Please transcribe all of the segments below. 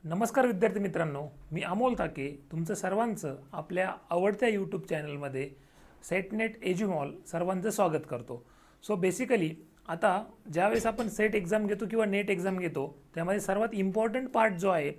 नमस्कार विद्यार्थी मित्रांनो, मी अमोल ताके तुमचं सर्वांचं आपल्या आवडत्या यूट्यूब चॅनलमध्ये सेटनेट एज्युमॉल सर्वांचं स्वागत करतो. सो बेसिकली आता ज्यावेळेस आपण सेट एक्झाम घेतो किंवा नेट एक्झाम घेतो त्यामध्ये सर्वात इम्पॉर्टंट पार्ट जो आहे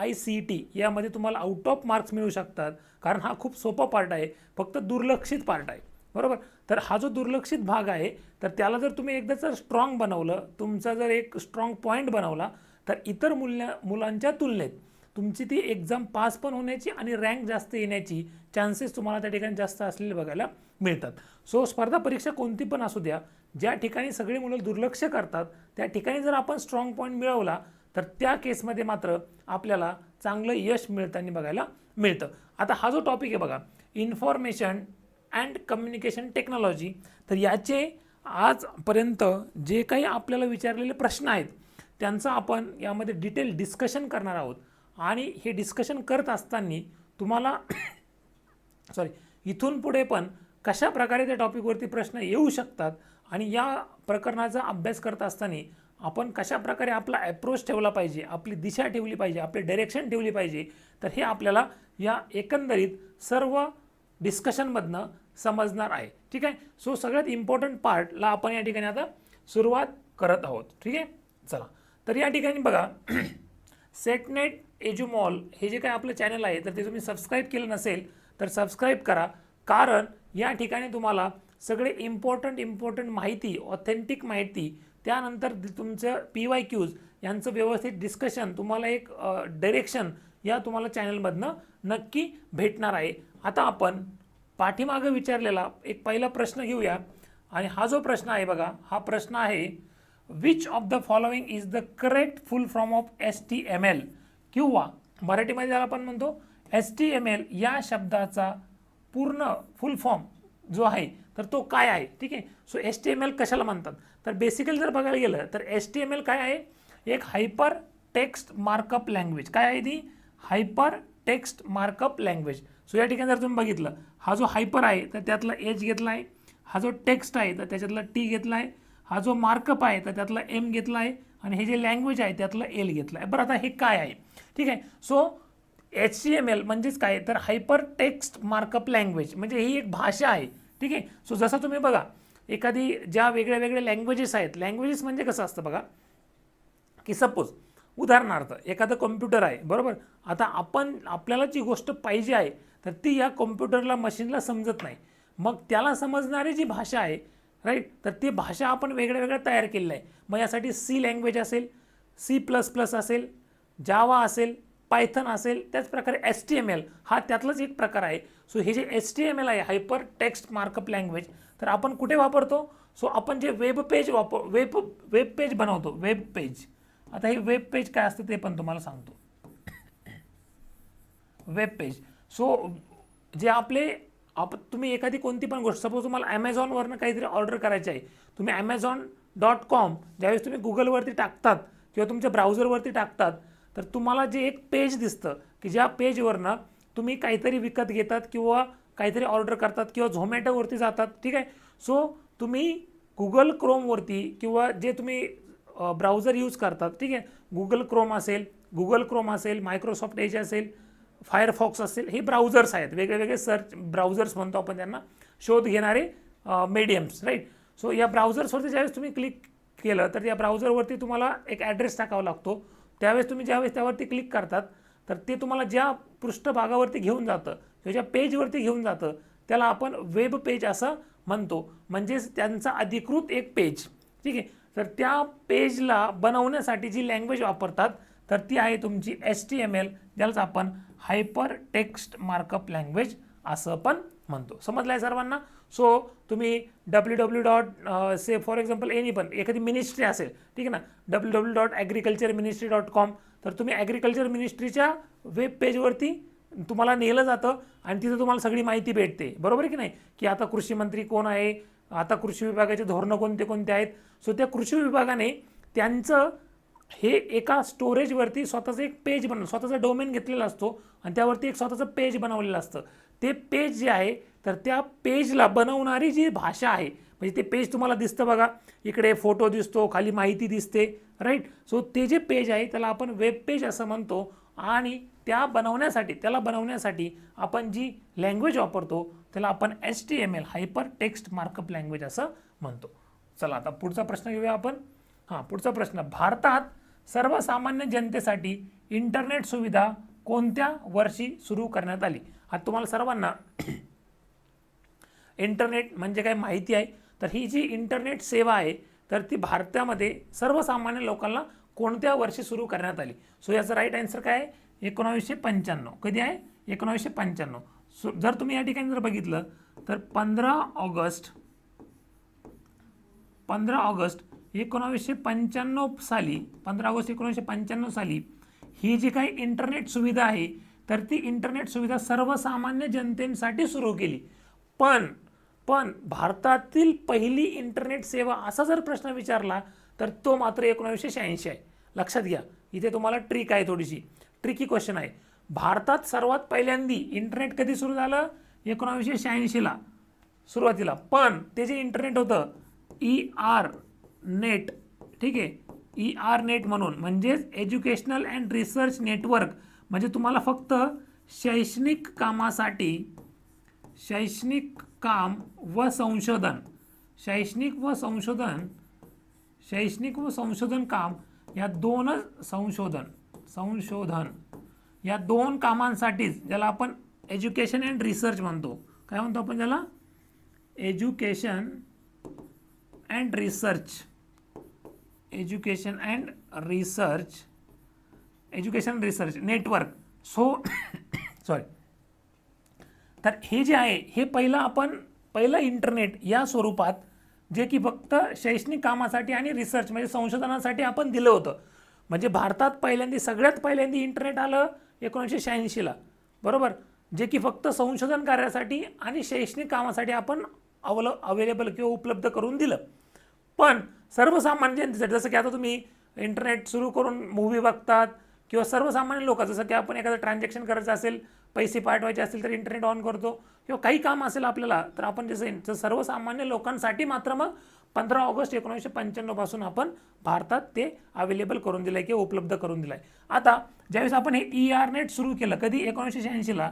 ICT यामध्ये तुम्हाला आउट ऑफ मार्क्स मिळू शकतात, कारण हा खूप सोपा पार्ट आहे, फक्त दुर्लक्षित पार्ट आहे. बरोबर. तर हा जो दुर्लक्षित भाग आहे तर त्याला जर तुम्ही एकदा जर स्ट्रॉंग बनवलं, तुमचा जर एक स्ट्रॉंग पॉईंट बनवला तर इतर मुलांच्या तुलनेत तुमची ती एक्झाम पास पण होण्याची आणि रँक जास्त येण्याची चान्सेस तुम्हाला त्या ठिकाणी जास्त असलेले बघायला मिळतात. सो स्पर्धा परीक्षा कोणती पण असू द्या, ज्या ठिकाणी सगळी मुलं दुर्लक्ष करतात त्या ठिकाणी जर आपण स्ट्रॉंग पॉईंट मिळवला तर त्या केसमध्ये मात्र आपल्याला चांगलं यश मिळताना बघायला मिळतं. आता हा जो टॉपिक आहे बघा, इन्फॉर्मेशन अँड कम्युनिकेशन टेक्नॉलॉजी, तर याचे आजपर्यंत जे काही आपल्याला विचारलेले प्रश्न आहेत त्यांचं आपण यामध्ये डिटेल डिस्कशन करणार आहोत. आणि हे डिस्कशन करत असताना तुम्हाला इथून पुढे पण कशा प्रकारे त्या टॉपिकवरती प्रश्न येऊ शकतात आणि या प्रकरणाचा अभ्यास करत असताना आपण कशा प्रकारे आपला ॲप्रोच ठेवला पाहिजे, आपली दिशा ठेवली पाहिजे, आपली डायरेक्शन ठेवली पाहिजे, तर हे आपल्याला या एकंदरीत सर्व डिस्कशनमधनं समजणार आहे. ठीक आहे. सो सगळ्यात इम्पॉर्टंट पार्टला आपण या ठिकाणी आता सुरुवात करत आहोत. ठीक आहे. चला, तर या ठिकाणी बघा सेटनेट एज्युमॉल हे जे काही आपलं चॅनल आहे तर ते तुम्ही सबस्क्राईब केलं नसेल तर सबस्क्राईब करा, कारण या ठिकाणी तुम्हाला सगळे इम्पॉर्टंट माहिती, ऑथेंटिक माहिती, त्यानंतर तुमचं PYQs यांचं व्यवस्थित डिस्कशन, तुम्हाला एक डायरेक्शन या तुम्हाला चॅनलमधनं नक्की भेटणार आहे. आता आपण पाठीमागं विचारलेला एक पहिला प्रश्न घेऊया. आणि हा जो प्रश्न आहे बघा, हा प्रश्न आहे which of the following is the correct full form of HTML, किंवा मराठीमध्ये ज्याला आपण म्हणतो HTML या शब्दाचा पूर्ण फुल फॉर्म जो आहे तर तो काय आहे. ठीक आहे. सो HTML कशाला म्हणतात, तर बेसिकली जर बघायला गेलं तर HTML काय आहे, एक हायपर टेक्स्ट मार्कअप लँग्वेज. काय आहे ती, hyper text markup language. So या ठिकाणी जर तुम्ही बघितलं, हा जो हायपर आहे तर त्यातला H घेतला आहे, हा जो टेक्स्ट आहे तर त्याच्यातला T घेतला आहे, हा जो मार्कअप आहे तर त्यातला M घेतला आहे, आणि हे जे लँग्वेज आहे त्यातलं L घेतलं आहे. बरं, आता हे काय आहे. ठीक आहे. सो HTML म्हणजेच काय, तर हायपर टेक्स्ट मार्कअप लँग्वेज म्हणजे ही एक भाषा आहे. ठीक आहे. सो जसं तुम्ही बघा एखादी ज्या वेगळ्या वेगळ्या लँग्वेजेस आहेत, लँग्वेजेस म्हणजे कसं असतं बघा, की सपोज उदाहरणार्थ एखादं कॉम्प्युटर आहे, बरोबर. आता आपल्याला जी गोष्ट पाहिजे आहे तर ती या कॉम्प्युटरला, मशीनला समजत नाही, मग त्याला समजणारी जी भाषा आहे, राईट, तर ती भाषा आपण वेगळ्या वेगळ्या तयार केलेल्या आहे. मग यासाठी C लँग्वेज असेल, C++ असेल, जावा असेल, पायथन असेल, त्याच प्रकारे HTML हा त्यातलाच एक प्रकार आहे. सो हे जे HTML आहे, हायपर टेक्स्ट मार्कअप लँग्वेज, तर आपण कुठे वापरतो, सो आपण जे वेब पेज बनवतो, वेब पेज. आता हे वेब पेज काय असतं ते पण तुम्हाला सांगतो. वेब पेज, सो जे आपले तुम्ही एखादी कोणती पण गोष्ट, सपोज तुम्हाला Amazonवरनं काहीतरी ऑर्डर करायची आहे, तुम्ही Amazon.com ज्यावेळेस तुम्ही गुगलवरती टाकतात किंवा तुमच्या ब्राउझरवरती टाकतात तर तुम्हाला जे एक पेज दिसतं की ज्या पेजवरनं तुम्ही काहीतरी विकत घेतात किंवा काहीतरी ऑर्डर करतात किंवा झोमॅटोवरती जातात. ठीक आहे. सो तुम्ही गुगल क्रोमवरती किंवा जे तुम्ही ब्राउझर यूज करतात, ठीक आहे, गुगल क्रोम असेल, मायक्रोसॉफ्ट एज असेल, फायरफॉक्स असेल, हे ब्राउझर्स आहेत, वेगळे वेगळे सर्च ब्राउझर्स म्हणतो आपण त्यांना, शोध घेणारे मीडियम्स, राईट. सो या ब्राउझर्सवरती ज्यावेळेस तुम्ही क्लिक केलं तर या ब्राउझरवरती तुम्हाला एक ॲड्रेस टाकावा लागतो. त्यावेळेस तुम्ही ज्यावेळेस त्यावरती क्लिक करतात तर ते तुम्हाला ज्या पृष्ठभागावरती घेऊन जातं किंवा ज्या पेजवरती घेऊन जातं त्याला आपण वेब पेज असं म्हणतो, म्हणजेच त्यांचा अधिकृत एक पेज. ठीक आहे. तर त्या पेजला बनवण्यासाठी जी लँग्वेज वापरतात तर ती आहे तुमची HTML, ज्यालाच आपण हायपर टेक्स्ट मार्कअप लँग्वेज असं पण म्हणतो. समजलं आहे सर्वांना. सो तुम्ही www. Say for example any पण एखादी मिनिस्ट्री असेल, ठीक आहे ना, www.agricultureministry.com, तर तुम्ही ॲग्रिकल्चर मिनिस्ट्रीच्या वेब पेजवरती तुम्हाला नेलं जातं आणि तिथं तुम्हाला सगळी माहिती भेटते. बरोबर आहे की नाही, की आता कृषी मंत्री कोण आहे, आता कृषी विभागाचे धोरणं कोणते आहेत. सो त्या कृषी विभागाने त्यांचं हे एका स्टोरेजवरती स्वतःचं एक पेज स्वतःचा डोमेन घेतलेला असतो आणि त्यावरती एक स्वतःचं पेज बनवलेलं असतं. ते पेज जे आहे तर त्या पेजला बनवणारी जी भाषा आहे, म्हणजे ते पेज तुम्हाला दिसतं बघा, इकडे फोटो दिसतो, खाली माहिती दिसते, राईट. सो ते जे पेज आहे त्याला आपण वेब पेज असं म्हणतो आणि त्याला बनवण्यासाठी आपण जी लँग्वेज वापरतो त्याला आपण HTML hyper text markup language असं म्हणतो. चला आता पुढचा प्रश्न घेऊया आपण. पुढचा प्रश्न, भारतात सर्वसामान्य जनतेसाठी इंटरनेट सुविधा कोणत्या वर्षी सुरू करण्यात आली? आता तुम्हाला सर्वांना इंटरनेट म्हणजे काय माहिती आहे. तर ही जी इंटरनेट सेवा आहे तर ती भारतामध्ये सर्वसामान्य लोकांना कोणत्या वर्षी सुरू करण्यात आली? सो याचं राईट आन्सर काय आहे? 1995. कधी आहे? 1995. जर तुम्ही या ठिकाणी जर बघितलं तर 15 ऑगस्ट 1995 साली 15 ऑगस्ट 1995 साली ही जी काही इंटरनेट सुविधा आहे तर ती इंटरनेट सुविधा सर्वसामान्य जनतेसाठी सुरू केली. पण भारतातील पहिली इंटरनेट सेवा असा जर प्रश्न विचारला तर तो मात्र 1986 आहे. लक्षात घ्या, इथे तुम्हाला ट्रिक आहे, थोडीशी ट्रिकी क्वेश्चन आहे. भारतात सर्वात पहिल्यांदी इंटरनेट कधी सुरू झालं? 1986ला सुरुवातीला. पण ते जे इंटरनेट होतं ER नेट, ठीक आहे, ER नेट म्हणून, म्हणजेच एज्युकेशनल अँड रिसर्च नेटवर्क, म्हणजे तुम्हाला फक्त शैक्षणिक काम व संशोधन काम या या दोन कामांसाठीच, ज्याला आपण एज्युकेशन अँड रिसर्च म्हणतो. काय म्हणतो आपण त्याला? Education and research network. Sorry. तर हे जे आहे हे पहिलं इंटरनेट या स्वरूपात, जे की फक्त शैक्षणिक कामासाठी आणि रिसर्च म्हणजे संशोधनासाठी आपण दिलं होतं. म्हणजे भारतात सगळ्यात पहिल्यांदा इंटरनेट आलं 1986ला, बरोबर, जे की फक्त संशोधन कार्यासाठी आणि शैक्षणिक कामासाठी आपण अवेलेबल किंवा उपलब्ध करून दिलं. पण सर्वसामान्य जनतेसाठी, जसं की आता तुम्ही इंटरनेट सुरू करून मूव्ही बघतात किंवा सर्वसामान्य लोक, जसं की आपण एखादं ट्रान्झॅक्शन करायचं असेल, पैसे पाठवायचे असतील तर इंटरनेट ऑन करतो, किंवा काही काम असेल आपल्याला तर आपण जसं सर्वसामान्य लोकांसाठी मात्र मग 15 ऑगस्ट 1995 पासून आपण भारतात ते अवेलेबल करून दिलं आहे किंवा उपलब्ध करून दिलं आहे. आता ज्यावेळेस आपण हे ER नेट सुरू केलं, कधी? 1986ला.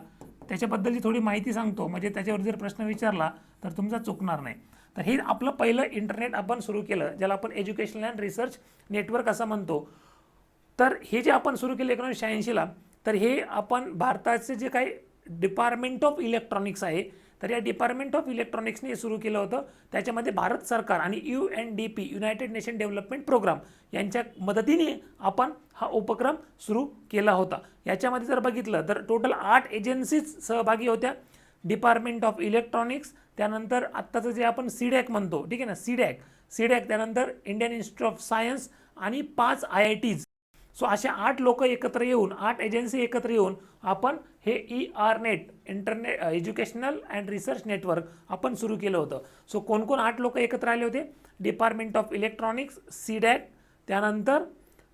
त्याच्याबद्दलची थोडी माहिती सांगतो, म्हणजे त्याच्यावर जर प्रश्न विचारला तर तुमचा चुकणार नाही. तर हे आपलं पहिलं इंटरनेट आपण सुरू केलं, ज्याला आपण एज्युकेशनल अँड रिसर्च नेटवर्क असं म्हणतो. तर हे जे आपण सुरू केलं 1986ला, तर हे आपण भारताचे जे काही डिपार्टमेंट ऑफ इलेक्ट्रॉनिक्स आहे तर या डिपार्टमेंट ऑफ इलेक्ट्रॉनिक्सने सुरू केलं होतं. त्याच्यामध्ये भारत सरकार आणि UNDP United Nation Development Programme यांच्या मदतीने आपण हा उपक्रम सुरू केला होता. याच्यामध्ये जर बघितलं तर टोटल 8 एजन्सीज सहभागी होत्या. डिपार्टमेंट ऑफ इलेक्ट्रॉनिक्स, त्यानंतर आत्ताचं जे आपण CDAC म्हणतो, ठीक आहे ना, CDAC, त्यानंतर इंडियन इन्स्टिट्यूट ऑफ सायन्स आणि 5 IITs. सो अशा 8 लोक एकत्र येऊन, 8 एजन्सी एकत्र येऊन आपण हे ER net, internet educational and research network आपण सुरू केलं होतं. सो कोण 8 लोक एकत्र आले होते? डिपार्टमेंट ऑफ इलेक्ट्रॉनिक्स, CDAC, त्यानंतर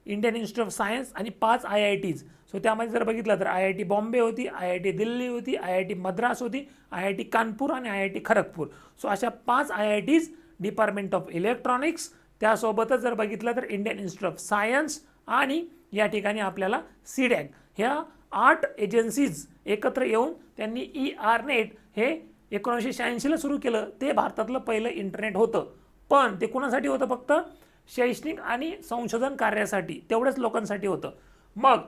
इंडियन इन्स्टिट्यूट ऑफ सायन्स आणि 5 IITs. सो त्यामध्ये जर बघितलं तर IIT बॉम्बे होती, IIT दिल्ली होती, IIT मद्रास होती, IIT कानपूर आणि IIT खरगपूर. सो अशा 5 IITs, डिपार्टमेंट ऑफ इलेक्ट्रॉनिक्स, त्यासोबतच जर बघितलं तर इंडियन इन्स्टिट्यूट ऑफ सायन्स आणि या ठिकाणी आपल्याला CDAC, ह्या 8 एजन्सीज एकत्र येऊन त्यांनी ER नेट हे 1986ला सुरू केलं. ते भारतातलं पहिलं इंटरनेट होतं. पण ते कुणासाठी होतं? फक्त शैक्षणिक आणि संशोधन कार्यासाठी, तेवढ्याच लोकांसाठी होतं. मग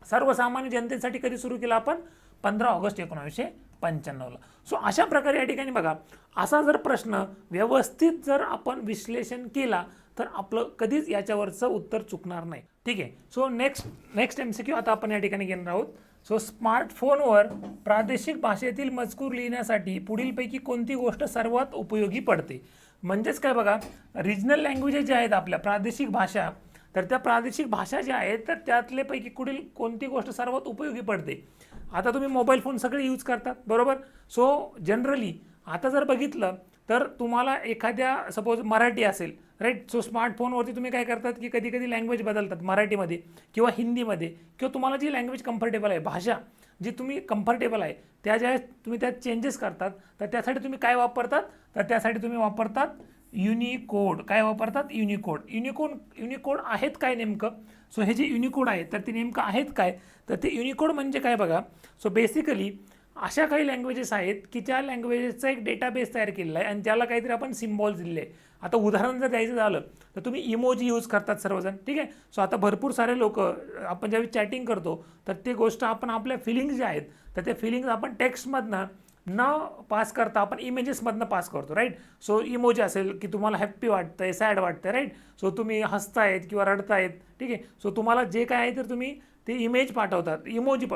सर्वसामान्य जनतेसाठी कधी सुरू केलं आपण? 15 ऑगस्ट 1995ला. सो अशा प्रकारे या ठिकाणी बघा, असा जर प्रश्न व्यवस्थित जर आपण विश्लेषण केला तर आपलं कधीच याच्यावरचं उत्तर चुकणार नाही. ठीक आहे. सो नेक्स्ट MCQ आता आपण या ठिकाणी घेणार आहोत. सो स्मार्टफोनवर प्रादेशिक भाषेतील मजकूर लिहिण्यासाठी पुढीलपैकी कोणती गोष्ट सर्वात उपयोगी पडते? म्हणजेच काय बघा, रिजनल लँग्वेजेस ज्या आहेत आपल्या, प्रादेशिक भाषा, तर त्या प्रादेशिक भाषा ज्या आहेत तर त्यातल्यापैकी कोणती गोष्ट सर्वात उपयोगी पडते? आता तुम्ही मोबाईल फोन सगळे यूज करतात, बरोबर. सो जनरली आता जर बघितलं तर तुम्हाला एखाद्या, सपोज मराठी असेल, राईट, सो स्मार्टफोनवरती तुम्ही काय करतात की कधी कधी लँग्वेज बदलतात, मराठीमध्ये किंवा हिंदीमध्ये, किंवा तुम्हाला जी लँग्वेज कम्फर्टेबल आहे, भाषा जी तुम्ही कम्फर्टेबल आहे त्या ज्या तुम्ही त्यात चेंजेस करतात, तर त्यासाठी तुम्ही काय वापरतात? तर त्यासाठी तुम्ही वापरतात युनिकोड. काय वापरतात? युनिकोड. युनिकोड आहेत काय नेमकं? सो हे जे युनिकोड आहेत तर ते नेमकं आहेत काय? तर ते युनिकोड म्हणजे काय बघा. सो बेसिकली अशा काही लँग्वेजेस आहेत की ज्या लँग्वेजेसचा एक डेटाबेस तयार केलेला आहे आणि त्याला काहीतरी आपण सिम्बॉल्स दिले आहे. आता उदाहरण जर द्यायचं झालं तर तुम्ही इमोजी यूज करतात सर्वजण, ठीक आहे. सो आता भरपूर सारे लोक आपण ज्यावेळी चॅटिंग करतो तर ते गोष्ट आपण आपल्या फिलिंग्स ज्या आहेत तर त्या फिलिंग्स आपण टेक्स्टमधनं न पास करता आपण इमेजेसमधनं पास करतो, राईट. सो इमोजी असेल की तुम्हाला हॅप्पी वाटतंय, सॅड वाटतंय, राईट. सो तुम्ही हसतायत किंवा रडतायत, ठीक आहे. सो तुम्हाला जे काय आहे तर तुम्ही ते इमेज पाठवतात, इमोजी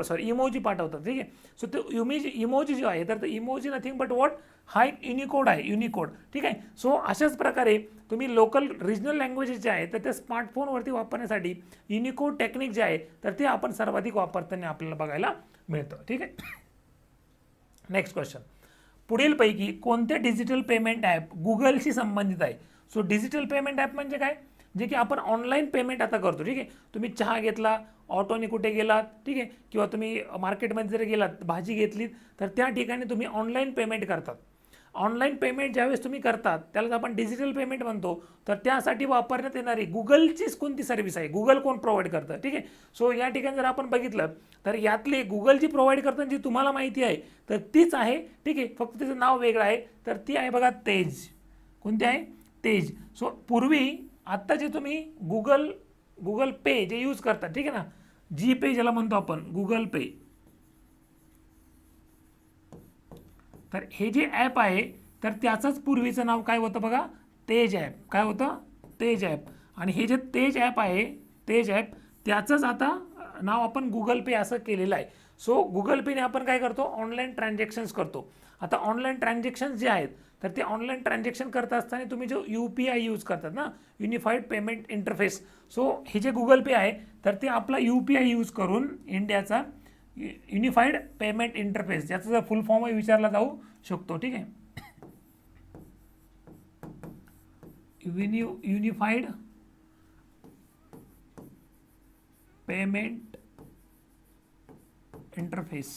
पाठवतात, ठीक आहे. सो ते इमोजी जो आहे तर इमोजी नथिंग बट वॉट, हा एक युनिकोड आहे, युनिकोड, ठीक आहे. सो अशाच प्रकारे तुम्ही लोकल रिजनल लँग्वेजेस जे आहेत तर ते स्मार्टफोनवरती वापरण्यासाठी युनिकोड टेक्निक जे आहे तर ते आपण सर्वाधिक वापरताना आपल्याला बघायला मिळतं, ठीक आहे. नेक्स्ट क्वेश्चन, पुढीलपैकी कोणते डिजिटल पेमेंट ॲप गुगलशी संबंधित आहे? सो डिजिटल पेमेंट ॲप म्हणजे काय? जे की आपण ऑनलाईन पेमेंट आता करतो, ठीक आहे. तुम्ही चहा घेतला, ऑटोने कुठे गेलात, ठीक आहे, किंवा तुम्ही मार्केटमध्ये जर गेलात, भाजी घेतलीत तर त्या ठिकाणी तुम्ही ऑनलाईन पेमेंट करतात. ऑनलाईन पेमेंट ज्यावेळेस तुम्ही करतात त्यालाच आपण डिजिटल पेमेंट म्हणतो. तर त्यासाठी वापरण्यात येणारी गुगलचीच कोणती सर्व्हिस आहे? गुगल कोण प्रोव्हाइड करतं, ठीक आहे. सो या ठिकाणी जर आपण बघितलं तर यातले गुगल जी प्रोव्हाइड करतात जी तुम्हाला माहिती आहे तर तीच आहे, ठीक आहे. फक्त तिचं नाव वेगळं आहे. तर ती आहे बघा तेज. कोणती आहे? तेज. सो पूर्वी आत्ता जे तुम्ही गुगल पे जे यूज करतात, ठीक आहे ना, जी पे ज्याला म्हणतो आपण गुगल पे, तर हे जे ॲप आहे तर त्याचंच पूर्वीचं नाव काय होतं बघा? तेज ॲप. काय होतं? तेज ॲप. आणि हे जे तेज ॲप आहे, तेज ॲप, त्याचंच आता नाव आपण गुगल पे असं केलेलं आहे. सो गुगल पेने आपण काय करतो? ऑनलाईन ट्रान्झॅक्शन्स करतो. आता ऑनलाईन ट्रान्झॅक्शन्स जे आहेत तर ते ऑनलाईन ट्रान्झॅक्शन करत असताना तुम्ही जो UPI यूज करतात ना, युनिफाईड पेमेंट इंटरफेस, सो हे जे गुगल पे आहे तर ते आपला UPI यूज करून इंडियाचा युनिफाईड पेमेंट इंटरफेस, ज्याचा जर फुल फॉर्म विचारला जाऊ शकतो, ठीक आहे. युनिफाईड पेमेंट इंटरफेस,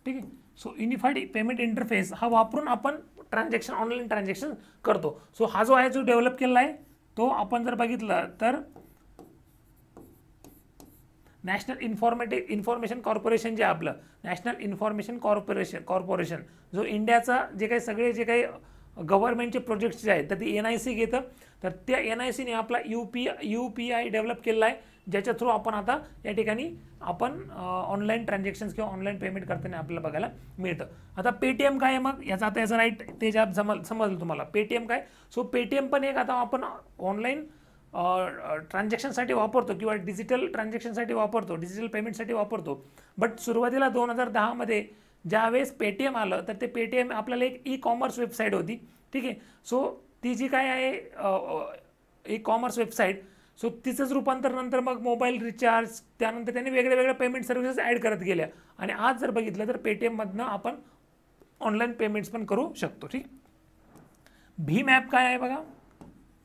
ठीक आहे. सो युनिफाईड पेमेंट इंटरफेस हा वापरून आपण ट्रान्झॅक्शन, ऑनलाईन ट्रान्झॅक्शन करतो. सो हा जो आहे जो डेव्हलप केलेला आहे तो आपण जर बघितलं तर नॅशनल इन्फॉर्मेशन कॉर्पोरेशन जे आपलं नॅशनल इन्फॉर्मेशन कॉर्पोरेशन जो इंडियाचा जे काही सगळे जे काही गव्हर्नमेंटचे प्रोजेक्ट्स जे आहेत तर ते NIC घेतं. तर त्या NICने आपला UPI डेव्हलप केलेला आहे, ज्याच्या थ्रू आपण आता या ठिकाणी आपण ऑनलाईन ट्रान्झॅक्शन्स किंवा ऑनलाईन पेमेंट करताना आपल्याला बघायला मिळतं. आता पेटीएम काय आहे मग? याचा राईट ते जे समजलं तुम्हाला. पेटीएम काय? सो पेटीएम पण एक आता आपण ऑनलाईन ट्रान्झॅक्शनसाठी वापरतो किंवा डिजिटल ट्रान्झॅक्शनसाठी वापरतो, डिजिटल पेमेंटसाठी वापरतो. बट सुरुवातीला 2010मध्ये ज्यावेळेस पेटीएम आलं तर ते पेटीएम आपल्याला एक कॉमर्स वेबसाईट होती, ठीक आहे. सो ती जी काय आहे कॉमर्स वेबसाईट, सो तिचंच रूपांतर नंतर मग मोबाईल रिचार्ज, त्यानंतर त्यांनी वेगळ्या पेमेंट सर्व्हिसेस ॲड करत गेल्या आणि आज जर बघितलं तर पेटीएममधनं आपण ऑनलाईन पेमेंट्स पण करू शकतो, ठीक. भीम ॲप काय आहे बघा?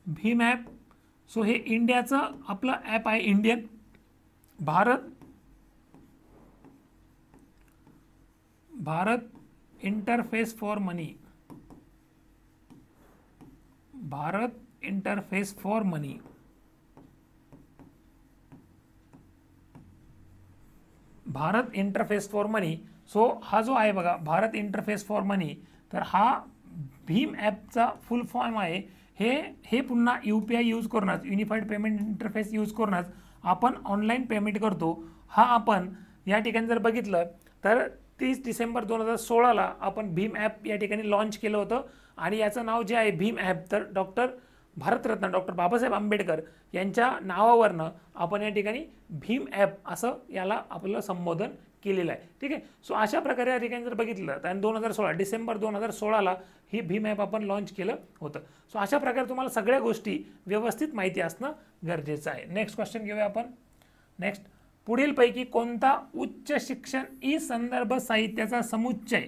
भीम ॲप, सो हे इंडियाचं आपलं ॲप आहे, Indian Bharat interface for money. Bharat interface for money. Bharat interface for money. So हा जो आहे बघा भारत इंटरफेस फॉर मनी, तर हा भीम ॲपचा फुल फॉर्म आहे. हे पुन्हा UPI यूज करूनच, युनिफाईड पेमेंट इंटरफेस यूज करूनच आपण ऑनलाईन पेमेंट करतो. हा आपण या ठिकाणी जर बघितलं तर 30 डिसेंबर 2016ला आपण भीम ॲप या ठिकाणी लॉन्च केलं होतं आणि याचं नाव जे आहे भीम ॲप, तर भारतरत्न डॉक्टर बाबासाहेब आंबेडकर यांच्या नावावरनं आपण या ठिकाणी भीम ॲप असं याला आपलं संबोधन केलेलं आहे, ठीक आहे. सो अशा प्रकारे या ठिकाणी जर बघितलं तर डिसेंबर 2016ला ही भीम ॲप आपण लॉन्च केलं होतं. सो अशा प्रकारे तुम्हाला सगळ्या गोष्टी व्यवस्थित माहिती असणं गरजेचं आहे. नेक्स्ट क्वेश्चन घेऊया आपण. नेक्स्ट, पुढीलपैकी कोणता उच्च शिक्षण संदर्भ साहित्याचा समुच्चय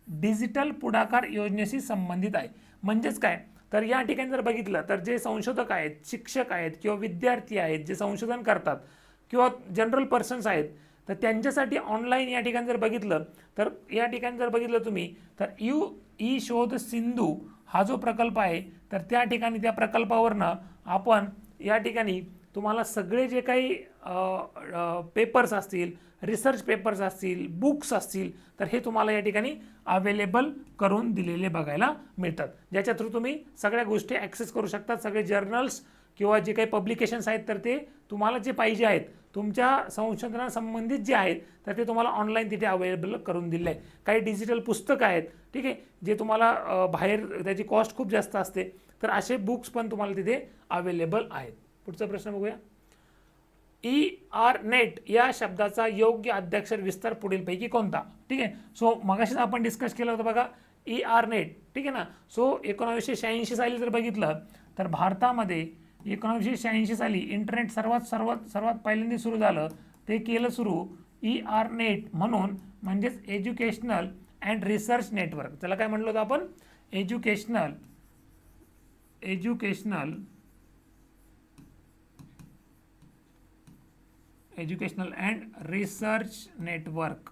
डिजिटल पुढाकार योजनेशी संबंधित आहे? म्हणजेच काय, तर या ठिकाणी जर बघितलं तर जे संशोधक आहेत, शिक्षक आहेत किंवा विद्यार्थी आहेत जे संशोधन करतात किंवा जनरल पर्सन्स आहेत तर त्यांच्यासाठी ऑनलाईन या ठिकाणी जर बघितलं तर या ठिकाणी जर बघितलं तुम्ही तर ई शोध सिंधू हा जो प्रकल्प आहे, तर त्या ठिकाणी त्या प्रकल्पावरनं आपण या ठिकाणी तुम्हाला सगळे जे काही पेपर्स असतील, रिसर्च पेपर्स असतील, बुक्स असतील, तर हे तुम्हाला या ठिकाणी अवेलेबल करून दिलेले बघायला मिळतात, ज्याच्या थ्रू तुम्ही सगळ्या गोष्टी ॲक्सेस करू शकतात. सगळे जर्नल्स किंवा जे काही पब्लिकेशन्स आहेत, तर ते तुम्हाला जे पाहिजे आहेत तुमच्या संशोधनासंबंधित जे आहेत, तर ते तुम्हाला ऑनलाईन तिथे अवेलेबल करून दिले आहे. काही डिजिटल पुस्तकं आहेत, ठीक आहे, जे तुम्हाला बाहेर त्याची कॉस्ट खूप जास्त असते, तर असे बुक्स पण तुम्हाला तिथे अवेलेबल आहेत. पुढचा प्रश्न बघूया. ERNET या शब्दाचा योग्य अद्याक्षर विस्तार पुढीलपैकी कोणता? ठीक आहे. सो मगाशीच आपण डिस्कस केलं होतं बघा, ERNET, ठीक आहे ना. सो 1986 साली जर बघितलं तर भारतामध्ये 1986 साली इंटरनेट सर्वात पहिल्यांदा सुरू झालं, ते केलं सुरू ERNET म्हणून, म्हणजेच एज्युकेशनल अँड रिसर्च नेटवर्क. त्याला काय म्हणलं होतं आपण? Educational and research network.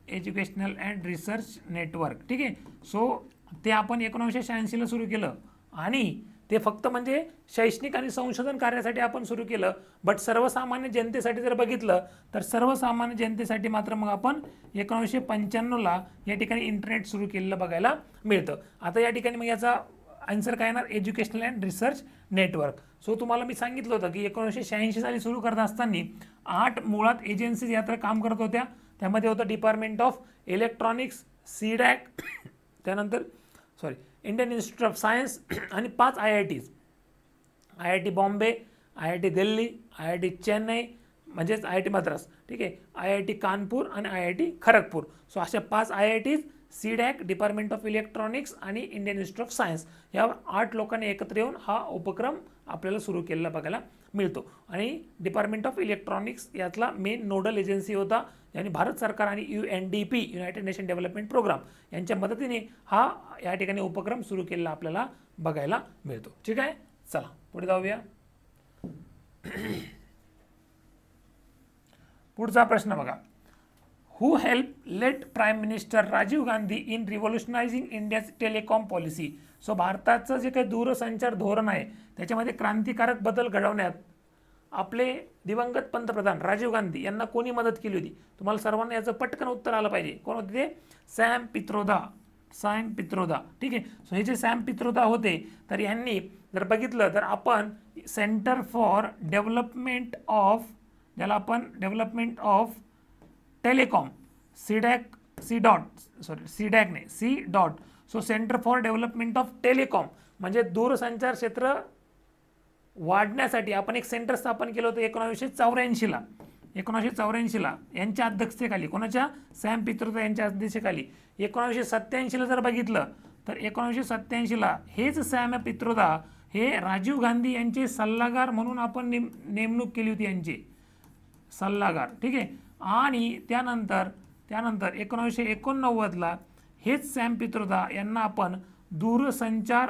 Educational and research network, ठीक आहे. सो ते आपण 1986 ला सुरू केलं आणि ते फक्त म्हणजे शैक्षणिक आणि संशोधन कार्यासाठी आपण सुरू केलं. बट सर्वसामान्य जनतेसाठी जर बघितलं तर सर्वसामान्य जनतेसाठी मात्र मग आपण 1995 ला या ठिकाणी इंटरनेट सुरू केलेलं बघायला मिळतं. आता या ठिकाणी मग याचा आन्सर काय येणार? Educational and research network. So तुम्हाला मी सांगितलं होतं की 1986 साली सुरू करत असताना 8 मुळात एजन्सीज यात काम करत होत्या. त्यामध्ये होतं डिपार्टमेंट ऑफ इलेक्ट्रॉनिक्स, सीडॅक, त्यानंतर इंडियन इन्स्टिट्यूट ऑफ सायन्स आणि 5 IITs, IIT Bombay, IIT Delhi, IIT Chennai म्हणजेच IIT मद्रास, ठीक आहे, IIT कानपूर आणि IIT खरगपूर. सो अशा 5 IITs, CDAC, department of electronics आणि इंडियन इन्स्टिट्यूट ऑफ सायन्स, या 8 लोकांनी एकत्र येऊन हा उपक्रम आपल्याला सुरू केलेला बघायला मिळतो. आणि डिपार्टमेंट ऑफ इलेक्ट्रॉनिक्स यातला मेन नोडल एजन्सी होता, आणि भारत सरकार आणि UNDP, United Nation Development Programme, यांच्या मदतीने हा या ठिकाणी उपक्रम सुरू केलेला आपल्याला बघायला मिळतो. ठीक आहे, चला पुढे जाऊया. पुढचा प्रश्न बघा. Who help late prime minister Rajiv Gandhi in revolutionising India's telecom policy. So भारताचं जे काही दूरसंचार धोरण आहे त्याच्यामध्ये क्रांतिकारक बदल घडवण्यात आपले दिवंगत पंतप्रधान राजीव गांधी यांना कोणी मदत केली होती? तुम्हाला सर्वांना याचं पटकन उत्तर आलं पाहिजे. कोण होते ते? सॅम पित्रोदा. ठीक आहे. सो हे जे सॅम पित्रोदा होते, तर यांनी जर बघितलं तर आपण सेंटर फॉर डेव्हलपमेंट ऑफ, ज्याला आपण development of telecom, CDAC. So centre for development of telecom म्हणजे दूरसंचार क्षेत्र वाढण्यासाठी आपण एक सेंटर स्थापन केलं होतं 1984 ला यांच्या अध्यक्षतेखाली. कोणाच्या? सॅम पित्रोदा यांच्या अध्यक्षतेखाली. 1987 ला जर बघितलं तर 1987 ला हेच सॅम पित्रोदा हे राजीव गांधी यांचे सल्लागार म्हणून आपण नेमणूक केली होती, यांचे सल्लागार. ठीक आहे. आणि त्यानंतर 1989 ला हेच सॅम पित्रोदा यांना आपण दूरसंचार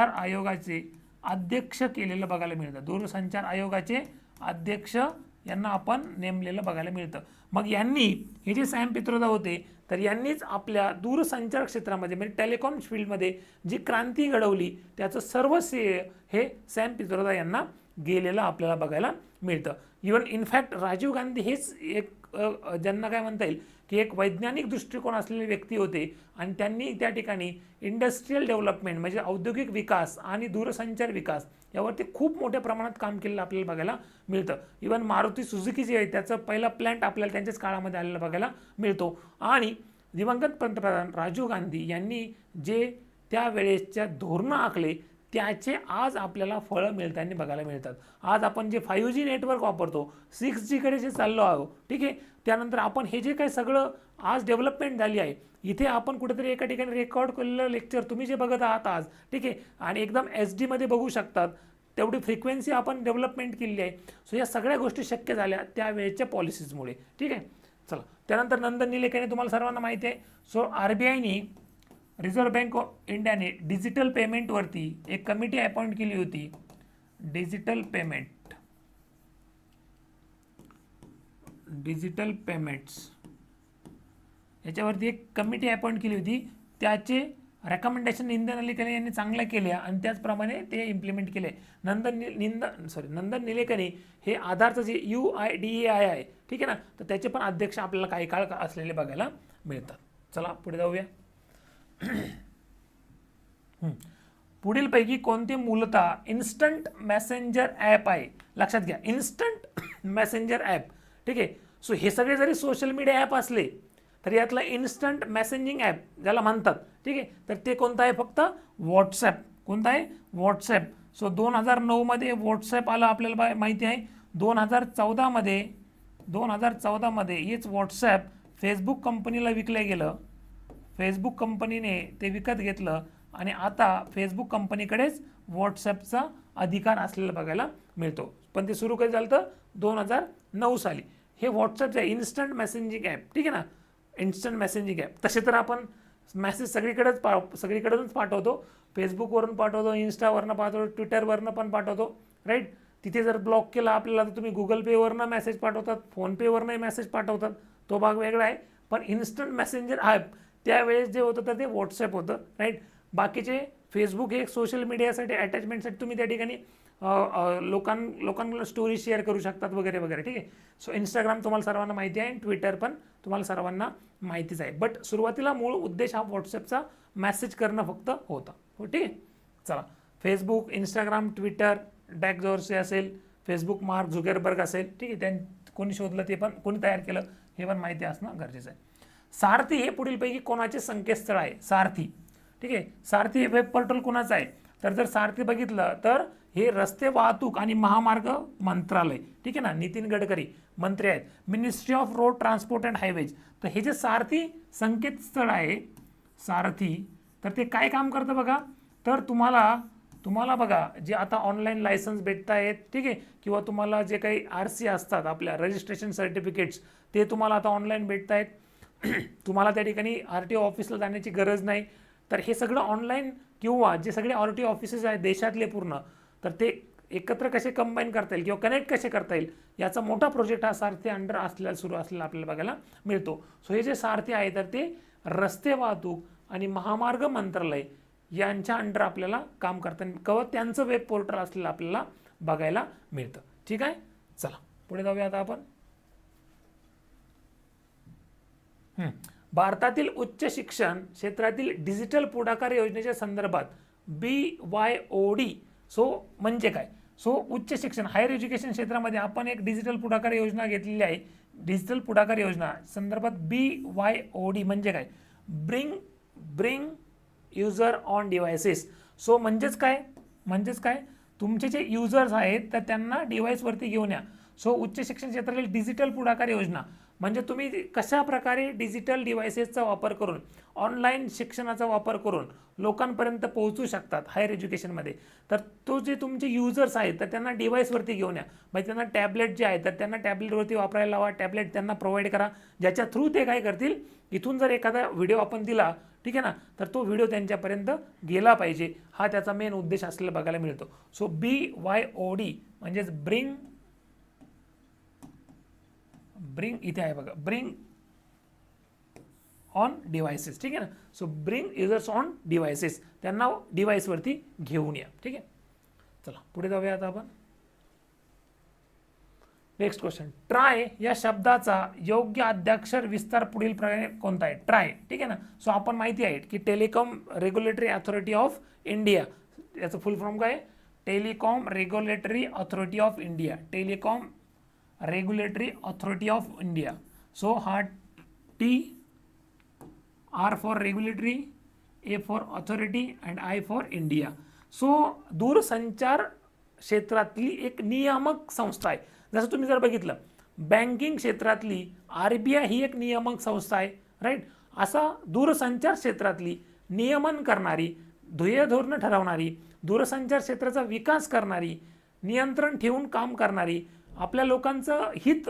आयोगाचे अध्यक्ष केलेलं बघायला मिळतं. दूरसंचार आयोगाचे अध्यक्ष यांना आपण नेमलेलं बघायला मिळतं. मग यांनी, हे जे सॅम पित्रोदा होते, तर यांनीच आपल्या दूरसंचार क्षेत्रामध्ये म्हणजे टेलिकॉम फील्डमध्ये जी क्रांती घडवली त्याचं सर्व श्रेय हे सॅम पित्रोदा यांना गेलेलं आपल्याला बघायला मिळतं. इवन इनफॅक्ट राजीव गांधी हेच एक ज्यांना काय म्हणता येईल की एक वैज्ञानिक दृष्टिकोन असलेले व्यक्ती होते, आणि त्यांनी त्या ठिकाणी इंडस्ट्रियल डेव्हलपमेंट म्हणजे औद्योगिक विकास आणि दूरसंचार विकास यावरती खूप मोठ्या प्रमाणात काम केलेलं आपल्याला बघायला मिळतं. इवन मारुती सुझुकी जे आहे त्याचं पहिला प्लॅन्ट आपल्याला त्यांच्याच काळामध्ये आलेला बघायला मिळतो. आणि दिवंगत पंतप्रधान राजीव गांधी यांनी जे त्यावेळेसच्या धोरणं आखले त्याचे आज आपल्याला फळं मिळताना बघायला मिळतात. आज आपण जे 5G नेटवर्क वापरतो, 6G कडे जे चाललो आहोत, ठीक आहे, त्यानंतर आपण हे जे काही सगळं आज डेव्हलपमेंट झाली आहे, इथे आपण कुठेतरी एका ठिकाणी रेकॉर्ड केलेलं लेक्चर तुम्ही जे बघत आहात आज, ठीक आहे, आणि एकदम HD मध्ये बघू शकतात, तेवढी फ्रिक्वेन्सी आपण डेव्हलपमेंट केलेली आहे. सो या सगळ्या गोष्टी शक्य झाल्या त्यावेळेच्या पॉलिसीजमुळे. ठीक आहे. चला, त्यानंतर नंदन निलेकणी तुम्हाला सर्वांना माहिती आहे. सो RBIने, रिझर्व्ह बँक ऑफ इंडियाने डिजिटल पेमेंटवरती एक कमिटी अपॉइंट केली होती. डिजिटल पेमेंट्स याच्यावरती एक कमिटी अपॉइंट केली होती, त्याचे रेकमेंडेशन इंधन निलेकणी यांनी चांगल्या केल्या आणि त्याचप्रमाणे ते इम्प्लिमेंट केले. नंदन निलेकणी हे आधारचं जे UIDAI आहे, ठीक आहे ना, तर त्याचे पण अध्यक्ष आपल्याला काही काळ असलेले बघायला मिळतात. चला पुढे जाऊया. पुढीलपैकी कोणते मूलतः इन्स्टंट मेसेंजर ॲप आहे? लक्षात घ्या, इन्स्टंट मेसेंजर ॲप, ठीक आहे. सो हे सगळे जरी सोशल मीडिया ॲप असले तर यातलं इन्स्टंट मेसेंजिंग ॲप ज्याला म्हणतात, ठीक आहे, तर ते कोणतं आहे? फक्त व्हॉट्सॲप. कोणतं आहे? व्हॉट्सॲप. सो 2009 व्हॉट्सॲप आलं, आपल्याला माहिती आहे. 2014 हेच व्हॉट्सॲप फेसबुक कंपनीला विकलं गेलं. फेसबुक कंपनीने ते विकत घेतलं आणि आता फेसबुक कंपनीकडेच व्हॉट्सॲपचा अधिकार असलेला बघायला मिळतो. पण ते सुरू कधी झालं तर 2009 साली. हे व्हॉट्सॲपचं इन्स्टंट मेसेंजिंग ॲप, ठीक आहे ना, इन्स्टंट मेसेंजिंग ॲप. तसे तर आपण मेसेज सगळीकडेच पाठवतो. फेसबुकवरून पाठवतो, इंस्टावरनं पाठवतो, ट्विटरवरनं पण पाठवतो, राईट. तिथे जर ब्लॉक केला आपल्याला तर तुम्ही गुगल पेवरनं मेसेज पाठवतात, फोनपेवरनंही मेसेज पाठवतात, तो भाग वेगळा आहे. पण इन्स्टंट मेसेंजर ॲप त्यावेळेस जे होतं तर ते व्हॉट्सॲप होतं, राईट. बाकीचे फेसबुक हे सोशल मीडियासाठी अटॅचमेंटसाठी तुम्ही त्या ठिकाणी लोकांना स्टोरी शेअर करू शकतात वगैरे वगैरे, ठीक आहे. सो इंस्टाग्राम तुम्हाला सर्वांना माहिती आहे, ट्विटर पण तुम्हाला सर्वांना माहितीच आहे. बट सुरुवातीला मूळ उद्देश हा व्हॉट्सॲपचा मेसेज करणं फक्त होता, हो, ठीक आहे. चला, फेसबुक, इंस्टाग्राम, ट्विटर, डॅक डोर्से असेल, फेसबुक मार्क झुकरबर्ग असेल, ठीक आहे, त्यांनी कोणी शोधलं ते पण, कोणी तयार केलं हे पण माहिती असणं गरजेचं आहे. सारथी हे पुढीलपैकी कोणाचे संकेतस्थळ आहे? सारथी, ठीक आहे. सारथी वेब पोर्टल कोणाचं आहे? तर जर सारथी बघितलं तर हे रस्ते वाहतूक आणि महामार्ग मंत्रालय, ठीक आहे ना, नितीन गडकरी मंत्री आहेत, ministry of road transport and highways. तर हे जे सारथी संकेतस्थळ आहे, सारथी, तर ते काय काम करतं बघा. तर तुम्हाला बघा, जे आता ऑनलाईन लायसन्स भेटत आहेत, ठीक आहे, किंवा तुम्हाला जे काही RC असतात, आपल्या रजिस्ट्रेशन सर्टिफिकेट्स, ते तुम्हाला आता ऑनलाईन भेटत आहेत. तुम्हाला त्या ठिकाणी RTO ऑफिसला जाण्याची गरज नाही. तर हे सगळं ऑनलाईन, किंवा जे सगळे RTO ऑफिसेस आहेत देशातले पूर्ण, तर ते एकत्र कसे कंबाईन करता येईल किंवा कनेक्ट कसे करता येईल याचा मोठा प्रोजेक्ट हा सारथी अंडर सुरू असलेला आपल्याला बघायला मिळतो. सो हे जे सारथी आहे तर ते रस्ते वाहतूक आणि महामार्ग मंत्रालय यांच्या अंडर आपल्याला काम करताना किंवा त्यांचं वेब पोर्टल असलेलं आपल्याला बघायला मिळतं, ठीक आहे. चला पुढे जाऊया आता आपण. भारतातील उच्च शिक्षण क्षेत्रातील डिजिटल पुढाकार योजनेच्या संदर्भात BYOD सो म्हणजे काय? सो उच्च शिक्षण, हायर एज्युकेशन क्षेत्रामध्ये आपण एक डिजिटल पुढाकार योजना घेतलेली आहे. डिजिटल पुढाकार योजना संदर्भात BYOD म्हणजे काय? Bring user on devices. So म्हणजेच काय? तुमचे जे युजर्स आहेत तर त्यांना डिव्हाइसवरती घेऊन या. सो उच्च शिक्षण क्षेत्रातील डिजिटल पुढाकार योजना म्हणजे तुम्ही कशा प्रकारे डिजिटल डिव्हाइसेसचा वापर करून, ऑनलाईन शिक्षणाचा वापर करून लोकांपर्यंत पोहोचू शकतात हायर एज्युकेशनमध्ये. तर तो जे तुमचे युजर्स आहेत तर त्यांना डिव्हाइसवरती घेऊन या. म्हणजे त्यांना टॅबलेट जे आहे तर त्यांना टॅबलेटवरती वापरायला लावा. टॅबलेट त्यांना प्रोव्हाइड करा, ज्याच्या थ्रू ते काय करतील, इथून जर एखादा व्हिडिओ आपण दिला, ठीक आहे ना, तर तो व्हिडिओ त्यांच्यापर्यंत गेला पाहिजे, हा त्याचा मेन उद्देश असलेला बघायला मिळतो. सो BYOD म्हणजेच ब्रिंग इथे आहे बघा, ब्रिंग ऑन डिव्हाइसेस, ठीक आहे ना. So bring users on devices, त्यांना डिव्हाइसवरती घेऊन या, ठीक आहे. चला पुढे जाऊया आता आपण. नेक्स्ट क्वेश्चन, ट्राय या शब्दाचा योग्य आद्याक्षर विस्तार पुढील प्रकारे कोणता आहे? ट्राय, ठीक आहे ना. सो आपण माहिती आहे की telecom regulatory authority of India, याचं फुल फॉर्म काय? Telecom regulatory authority of India. Telecom regulatory authority of India. So हा T, R for regulatory, A for authority and I for India. So दूरसंचार क्षेत्रातली एक नियामक संस्था आहे. जसं तुम्ही जर बघितलं, बँकिंग क्षेत्रातली RBI ही एक नियामक संस्था आहे, राईट. असा दूरसंचार क्षेत्रातली नियमन करणारी, ध्येयधोरणं ठरवणारी, दूरसंचार क्षेत्राचा विकास करणारी, नियंत्रण ठेवून काम करणारी, आपल्या लोकांचं हित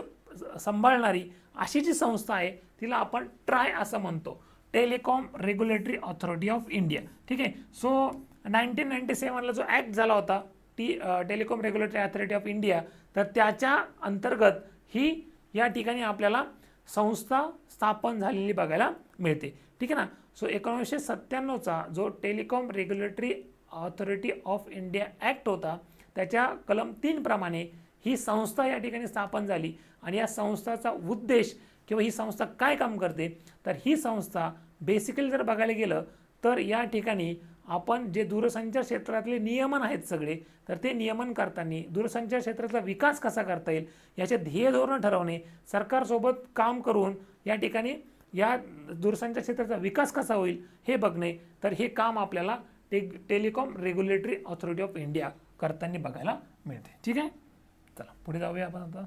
सांभाळणारी अशी जी संस्था आहे तिला आपण ट्राय असं म्हणतो, telecom regulatory authority of India, ठीक आहे. सो 1997ला जो ॲक्ट झाला होता telecom regulatory authority of India, तर त्याच्या अंतर्गत ही या ठिकाणी आपल्याला संस्था स्थापन झालेली बघायला मिळते. ठीक आहे ना. सो 1997चा जो telecom regulatory authority of India act होता त्याच्या कलम 3 प्रमाणे ही संस्था या ठिकाणी स्थापन झाली. आणि या संस्थाचा उद्देश किंवा ही संस्था काय काम करते, तर ही संस्था बेसिकली जर बघायला गेलं तर या ठिकाणी आपण जे दूरसंचार क्षेत्रातले नियमन आहेत सगळे, तर ते नियमन करताना दूरसंचार क्षेत्राचा विकास कसा करता येईल याचे ध्येय धोरण ठरवणे, सरकारसोबत काम करून या ठिकाणी या दूरसंचार क्षेत्राचा विकास कसा होईल हे बघणे, तर हे काम आपल्याला telecom regulatory authority of India करताना बघायला मिळते. ठीक आहे, चला पुढे जाऊया आपण आता.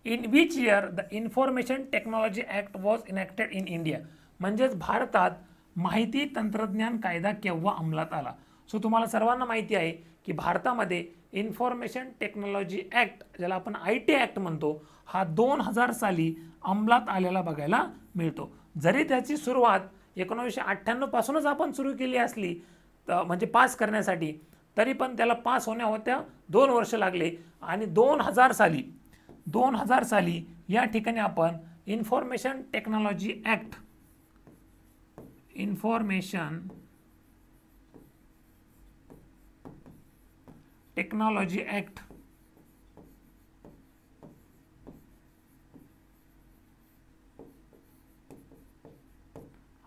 In which year the information technology act was enacted in India. म्हणजेच भारतात माहिती तंत्रज्ञान कायदा केव्हा अंमलात आला. सो तुम्हाला सर्वांना माहिती आहे की भारतामध्ये इन्फॉर्मेशन टेक्नॉलॉजी ॲक्ट, ज्याला आपण IT ॲक्ट म्हणतो, हा 2000 साली अंमलात आलेला बघायला मिळतो. जरी त्याची सुरुवात 1998 पासूनच आपण सुरू केली असली म्हणजे पास करण्यासाठी, तरी पण त्याला पास होण्या होत्या 2 वर्ष लागले. आणि 2000 साली या ठिकाणी आपण इन्फॉर्मेशन टेक्नॉलॉजी ॲक्ट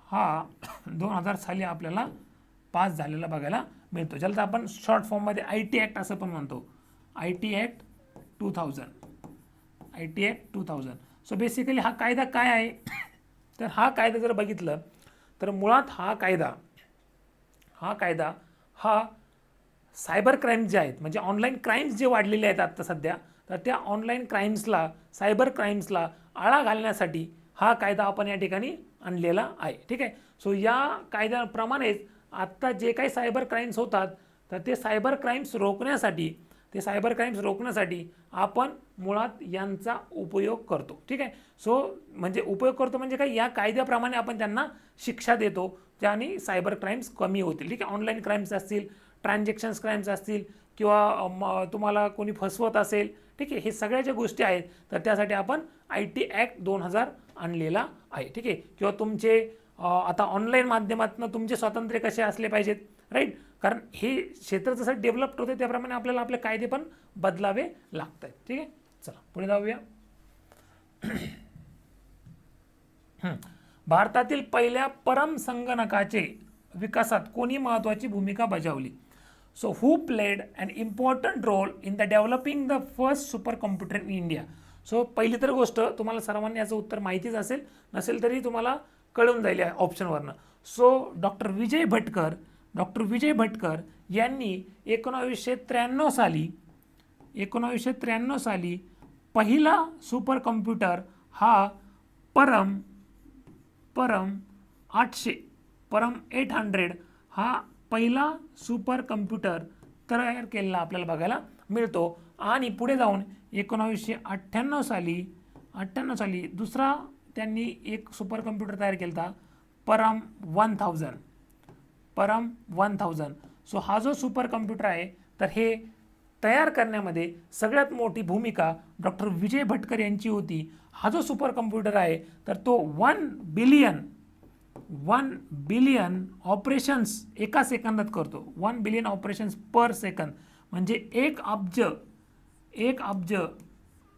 हा 2000 साली आपल्याला पास झालेला बघायला मिळतो, ज्याला आपण शॉर्ट फॉर्ममध्ये IT ॲक्ट असं पण म्हणतो. IT act 2000. सो बेसिकली हा कायदा काय आहे, तर हा कायदा जर बघितलं तर मुळात हा कायदा सायबर क्राईम्स जे आहेत, म्हणजे ऑनलाईन क्राईम्स जे वाढलेले आहेत आत्ता सध्या, तर त्या ऑनलाईन क्राईम्सला, सायबर क्राईम्सला आळा घालण्यासाठी हा कायदा आपण या ठिकाणी आणलेला आहे. ठीक आहे. सो या कायद्याप्रमाणेच आत्ता जे काही सायबर क्राईम्स होतात, तर ते सायबर क्राईम्स रोखण्यासाठी आपण मुळात यांचा उपयोग करतो. ठीक आहे. सो म्हणजे उपयोग करतो म्हणजे काय, या कायद्याप्रमाणे आपण त्यांना शिक्षा देतो, ज्याने सायबर क्राईम्स कमी होतील. ठीक आहे. ऑनलाईन क्राईम्स असतील, ट्रान्झॅक्शन्स क्राईम्स असतील, किंवा तुम्हाला कोणी फसवत असेल, ठीक आहे, हे सगळ्या ज्या गोष्टी आहेत, तर त्यासाठी आपण IT ॲक्ट 2000 आणलेला आहे. ठीक आहे. किंवा तुमचे आता ऑनलाईन माध्यमातून तुमचे स्वातंत्र्य कसे असले पाहिजेत, राईट, कारण हे क्षेत्र जसं डेव्हलप्ड होते त्याप्रमाणे आपल्याला आपले कायदे पण बदलावे लागत आहेत. ठीक आहे. चला पुढे जाऊया. भारतातील पहिल्या परम संगणकाचे विकासात कोणी महत्त्वाची भूमिका बजावली. So who played an important role in the developing the first super computer in India. So पहिली तर गोष्ट तुम्हाला सर्वांनी याचं उत्तर माहितीच असेल, नसेल तरी तुम्हाला कळून जाईल या ऑप्शनवरनं. सो डॉक्टर विजय भटकर यांनी 1993 साली पहिला सुपर कॉम्प्युटर हा परम 800 हा पहिला सुपर कम्प्युटर तयार केलेला आपल्याला बघायला मिळतो. आणि पुढे जाऊन 1998 साली दुसरा त्यांनी एक सुपर कम्प्युटर तयार केला होता, परम 1000. सो हा जो सुपर कम्प्युटर आहे, तर हे तयार करण्यामध्ये सगळ्यात मोठी भूमिका डॉक्टर विजय भटकर यांची होती. हा जो सुपर कम्प्युटर आहे, तर तो 1 बिलियन ऑपरेशन्स एका सेकंदात करतो. 1 बिलियन ऑपरेशन्स पर सेकंद, म्हणजे 1 अब्ज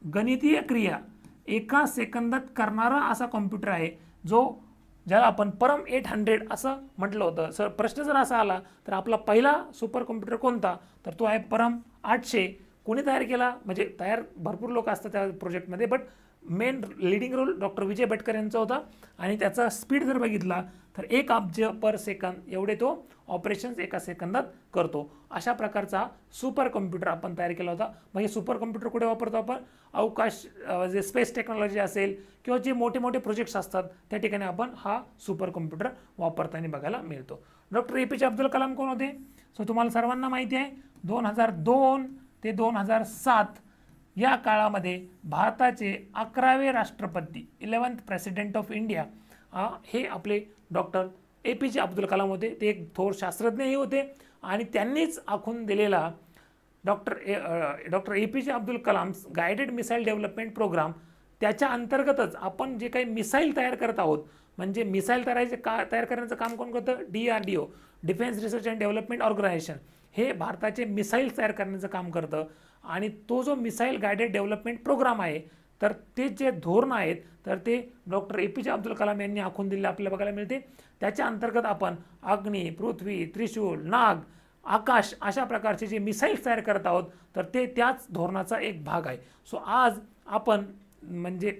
गणितीय क्रिया एका सेकंदात करणारा असा कॉम्प्युटर आहे, ज्याला आपण परम 800 असं म्हटलं होतं. सर प्रश्न जर असा आला तर आपला पहिला सुपर कॉम्प्युटर कोणता, तर तो आहे परम 800. कोणी तयार केला, म्हणजे तयार भरपूर लोक असतात त्या प्रोजेक्टमध्ये, but main leading role doctor Vijay Bhatkar यांचा होता. आणि त्याचा स्पीड जर बघितला तर 1 अब्ज पर सेकंद एवढे तो ऑपरेशन्स एका सेकंदात करतो. अशा प्रकारचा सुपर कॉम्प्युटर आपण तयार केला होता. मग हे सुपर कॉम्प्युटर कुठे वापरतो आपण, अवकाश जे स्पेस टेक्नॉलॉजी असेल किंवा जे मोठे मोठे प्रोजेक्ट्स असतात त्या ठिकाणी आपण हा सुपर कॉम्प्युटर वापरताना बघायला मिळतो. डॉक्टर APJ अब्दुल कलाम कोण होते, सो तुम्हाला सर्वांना माहिती आहे. 2002 ते 2007 या काळामध्ये भारताचे 11वे राष्ट्रपती 11th प्रेसिडेंट ऑफ इंडिया हे आपले डॉक्टर APJ अब्दुल कलाम होते. ते एक थोर शास्त्रज्ञही होते आणि त्यांनीच आखून दिलेला doctor APJ Abdul Kalam guided missile development programme, त्याच्या अंतर्गतच आपण जे काही मिसाईल तयार करत आहोत, म्हणजे मिसाईल तयार करण्याचं काम कोण करतं? DRDO, defence research and development organisation, हे भारताचे मिसाईल तयार करण्याचं काम करतं. आणि तो जो मिसाईल गायडेड डेव्हलपमेंट प्रोग्राम आहे, तर ते जे धोरण आहेत तर ते डॉक्टर APJ अब्दुल कलाम यांनी आखून दिले आपल्याला बघायला मिळते. त्याच्या अंतर्गत आपण अग्नी, पृथ्वी, त्रिशूल, नाग, आकाश अशा प्रकारचे जे मिसाईल्स तयार करत आहोत, तर ते त्याच धोरणाचा एक भाग आहे. सो आज आपण म्हणजे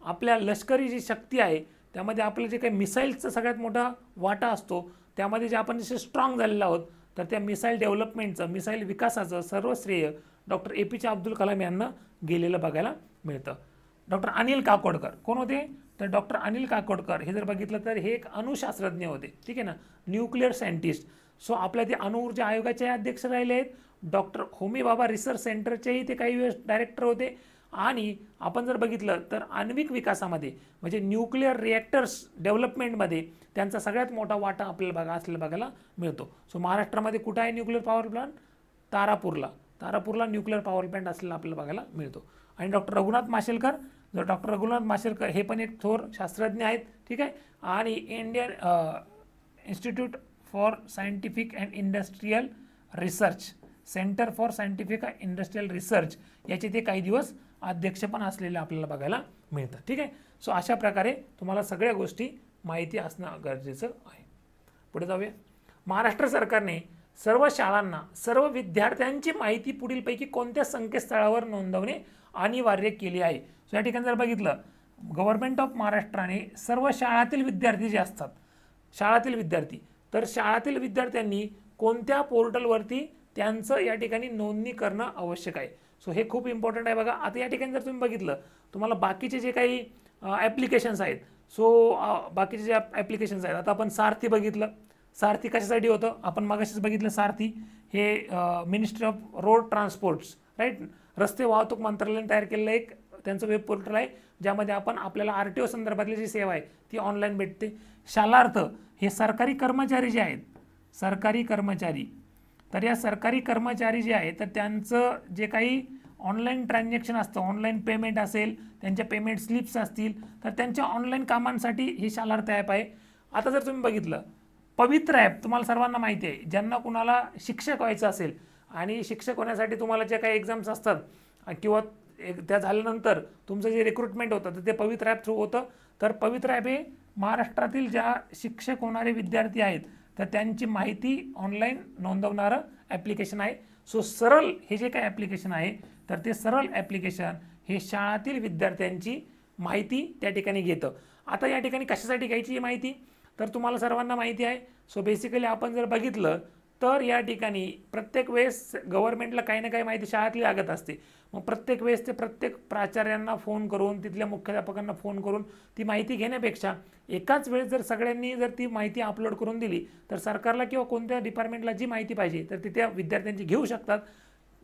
आपल्या लष्करी जी शक्ती आहे त्यामध्ये आपलं जे काही मिसाईलचा सगळ्यात मोठा वाटा असतो, त्यामध्ये जे आपण जसे स्ट्रॉंग झालेलो आहोत, तर त्या मिसाईल डेव्हलपमेंटचं, मिसाईल विकासाचं सर्व श्रेय डॉक्टर APJ अब्दुल कलाम यांना गेलेलं बघायला मिळतं. डॉक्टर अनिल काकोडकर कोण होते? तर डॉक्टर अनिल काकोडकर हे जर बघितलं तर हे एक अणुशास्त्रज्ञ होते, ठीक आहे ना, न्यूक्लिअर सायंटिस्ट. सो आपल्या ते अणुऊर्जा आयोगाचे अध्यक्ष राहिले आहेत. डॉक्टर होमी भाभा रिसर्च सेंटरचेही ते काही वेळेस डायरेक्टर होते. आणि आपण जर बघितलं तर आण्विक विकासामध्ये म्हणजे न्यूक्लिअर रिॲक्टर्स डेव्हलपमेंटमध्ये त्यांचा सगळ्यात मोठा वाटा आपल्याला असलेला बघायला मिळतो. सो महाराष्ट्रामध्ये कुठं आहे न्यूक्लिअर पॉवर प्लांट? तारापूरला न्यूक्लिअर पॉवर प्लांट असलेला आपल्याला बघायला मिळतो. आणि डॉक्टर रघुनाथ माशेलकर, जर डॉक्टर रघुनाथ माशेलकर हे पण एक थोर शास्त्रज्ञ आहेत, ठीक आहे. आणि Indian institute for scientific and industrial research, centre for scientific and industrial research, याचे ते काही दिवस अध्यक्ष पण असलेले आपल्याला बघायला मिळतं, ठीक आहे. सो अशा प्रकारे तुम्हाला सगळ्या गोष्टी माहिती असणं गरजेचं आहे. पुढे जाऊया. महाराष्ट्र सरकारने सर्व शाळांना सर्व विद्यार्थ्यांची माहिती पुढीलपैकी कोणत्या संकेतस्थळावर नोंदवणे अनिवार्य केले आहे? सो या ठिकाणी जर बघितलं, गव्हर्नमेंट ऑफ महाराष्ट्राने सर्व शाळातील विद्यार्थी जे असतात, तर शाळातील विद्यार्थ्यांनी कोणत्या पोर्टलवरती त्यांचं या ठिकाणी नोंदणी करणं आवश्यक आहे. सो हे खूप इम्पॉर्टंट आहे बघा. आता या ठिकाणी जर तुम्ही बघितलं, तुम्हाला बाकीचे जे काही ॲप्लिकेशन्स आहेत, सो बाकीचे जे ॲप्लिकेशन्स आहेत, आता आपण सारथी बघितलं. सारथी कशासाठी होतं? आपण मागाशीच बघितलं. सारथी हे मिनिस्ट्री ऑफ रोड ट्रान्सपोर्ट्स, राईट, रस्ते वाहतूक मंत्रालयाने तयार केलेलं एक त्यांचं वेब पोर्टल आहे, ज्यामध्ये आपण आपल्याला RTO संदर्भातली जी सेवा आहे ती ऑनलाईन भेटते. शालार्थ हे सरकारी कर्मचारी जे आहेत, सरकारी कर्मचारी, तर या सरकारी कर्मचारी जे आहेत तर त्यांचं जे काही ऑनलाईन ट्रान्झॅक्शन असतं, ऑनलाईन पेमेंट असेल, त्यांच्या पेमेंट स्लिप्स असतील, तर त्यांच्या ऑनलाईन कामांसाठी ही शालार्थ ॲप आहे. आता जर तुम्ही बघितलं, पवित्र ॲप तुम्हाला सर्वांना माहिती आहे, ज्यांना कुणाला शिक्षक व्हायचं असेल आणि शिक्षक होण्यासाठी तुम्हाला ज्या काही एक्झाम्स असतात किंवा त्या झाल्यानंतर तुमचं जे रिक्रुटमेंट होतं तर ते पवित्र ॲप थ्रू होतं. तर पवित्र ॲप हे महाराष्ट्रातील ज्या शिक्षक होणारे विद्यार्थी आहेत तर त्यांची माहिती ऑनलाईन नोंदवणारं ॲप्लिकेशन आहे. सो सरल हे जे काही ॲप्लिकेशन आहे तर ते सरल ॲप्लिकेशन हे शाळातील विद्यार्थ्यांची माहिती त्या ठिकाणी घेतं. आता या ठिकाणी कशासाठी घ्यायची ही माहिती तर तुम्हाला सर्वांना माहिती आहे. सो बेसिकली आपण जर बघितलं तर या ठिकाणी प्रत्येक वेळेस गव्हर्नमेंटला काही ना काही माहिती शाळेतली लागत असते. मग प्रत्येक वेळेस ते प्रत्येक प्राचार्यांना फोन करून, तिथल्या मुख्याध्यापकांना फोन करून ती माहिती घेण्यापेक्षा एकाच वेळेस जर सगळ्यांनी जर ती माहिती अपलोड करून दिली तर सरकारला किंवा कोणत्या डिपार्टमेंटला जी माहिती पाहिजे तर ती त्या विद्यार्थ्यांची घेऊ शकतात.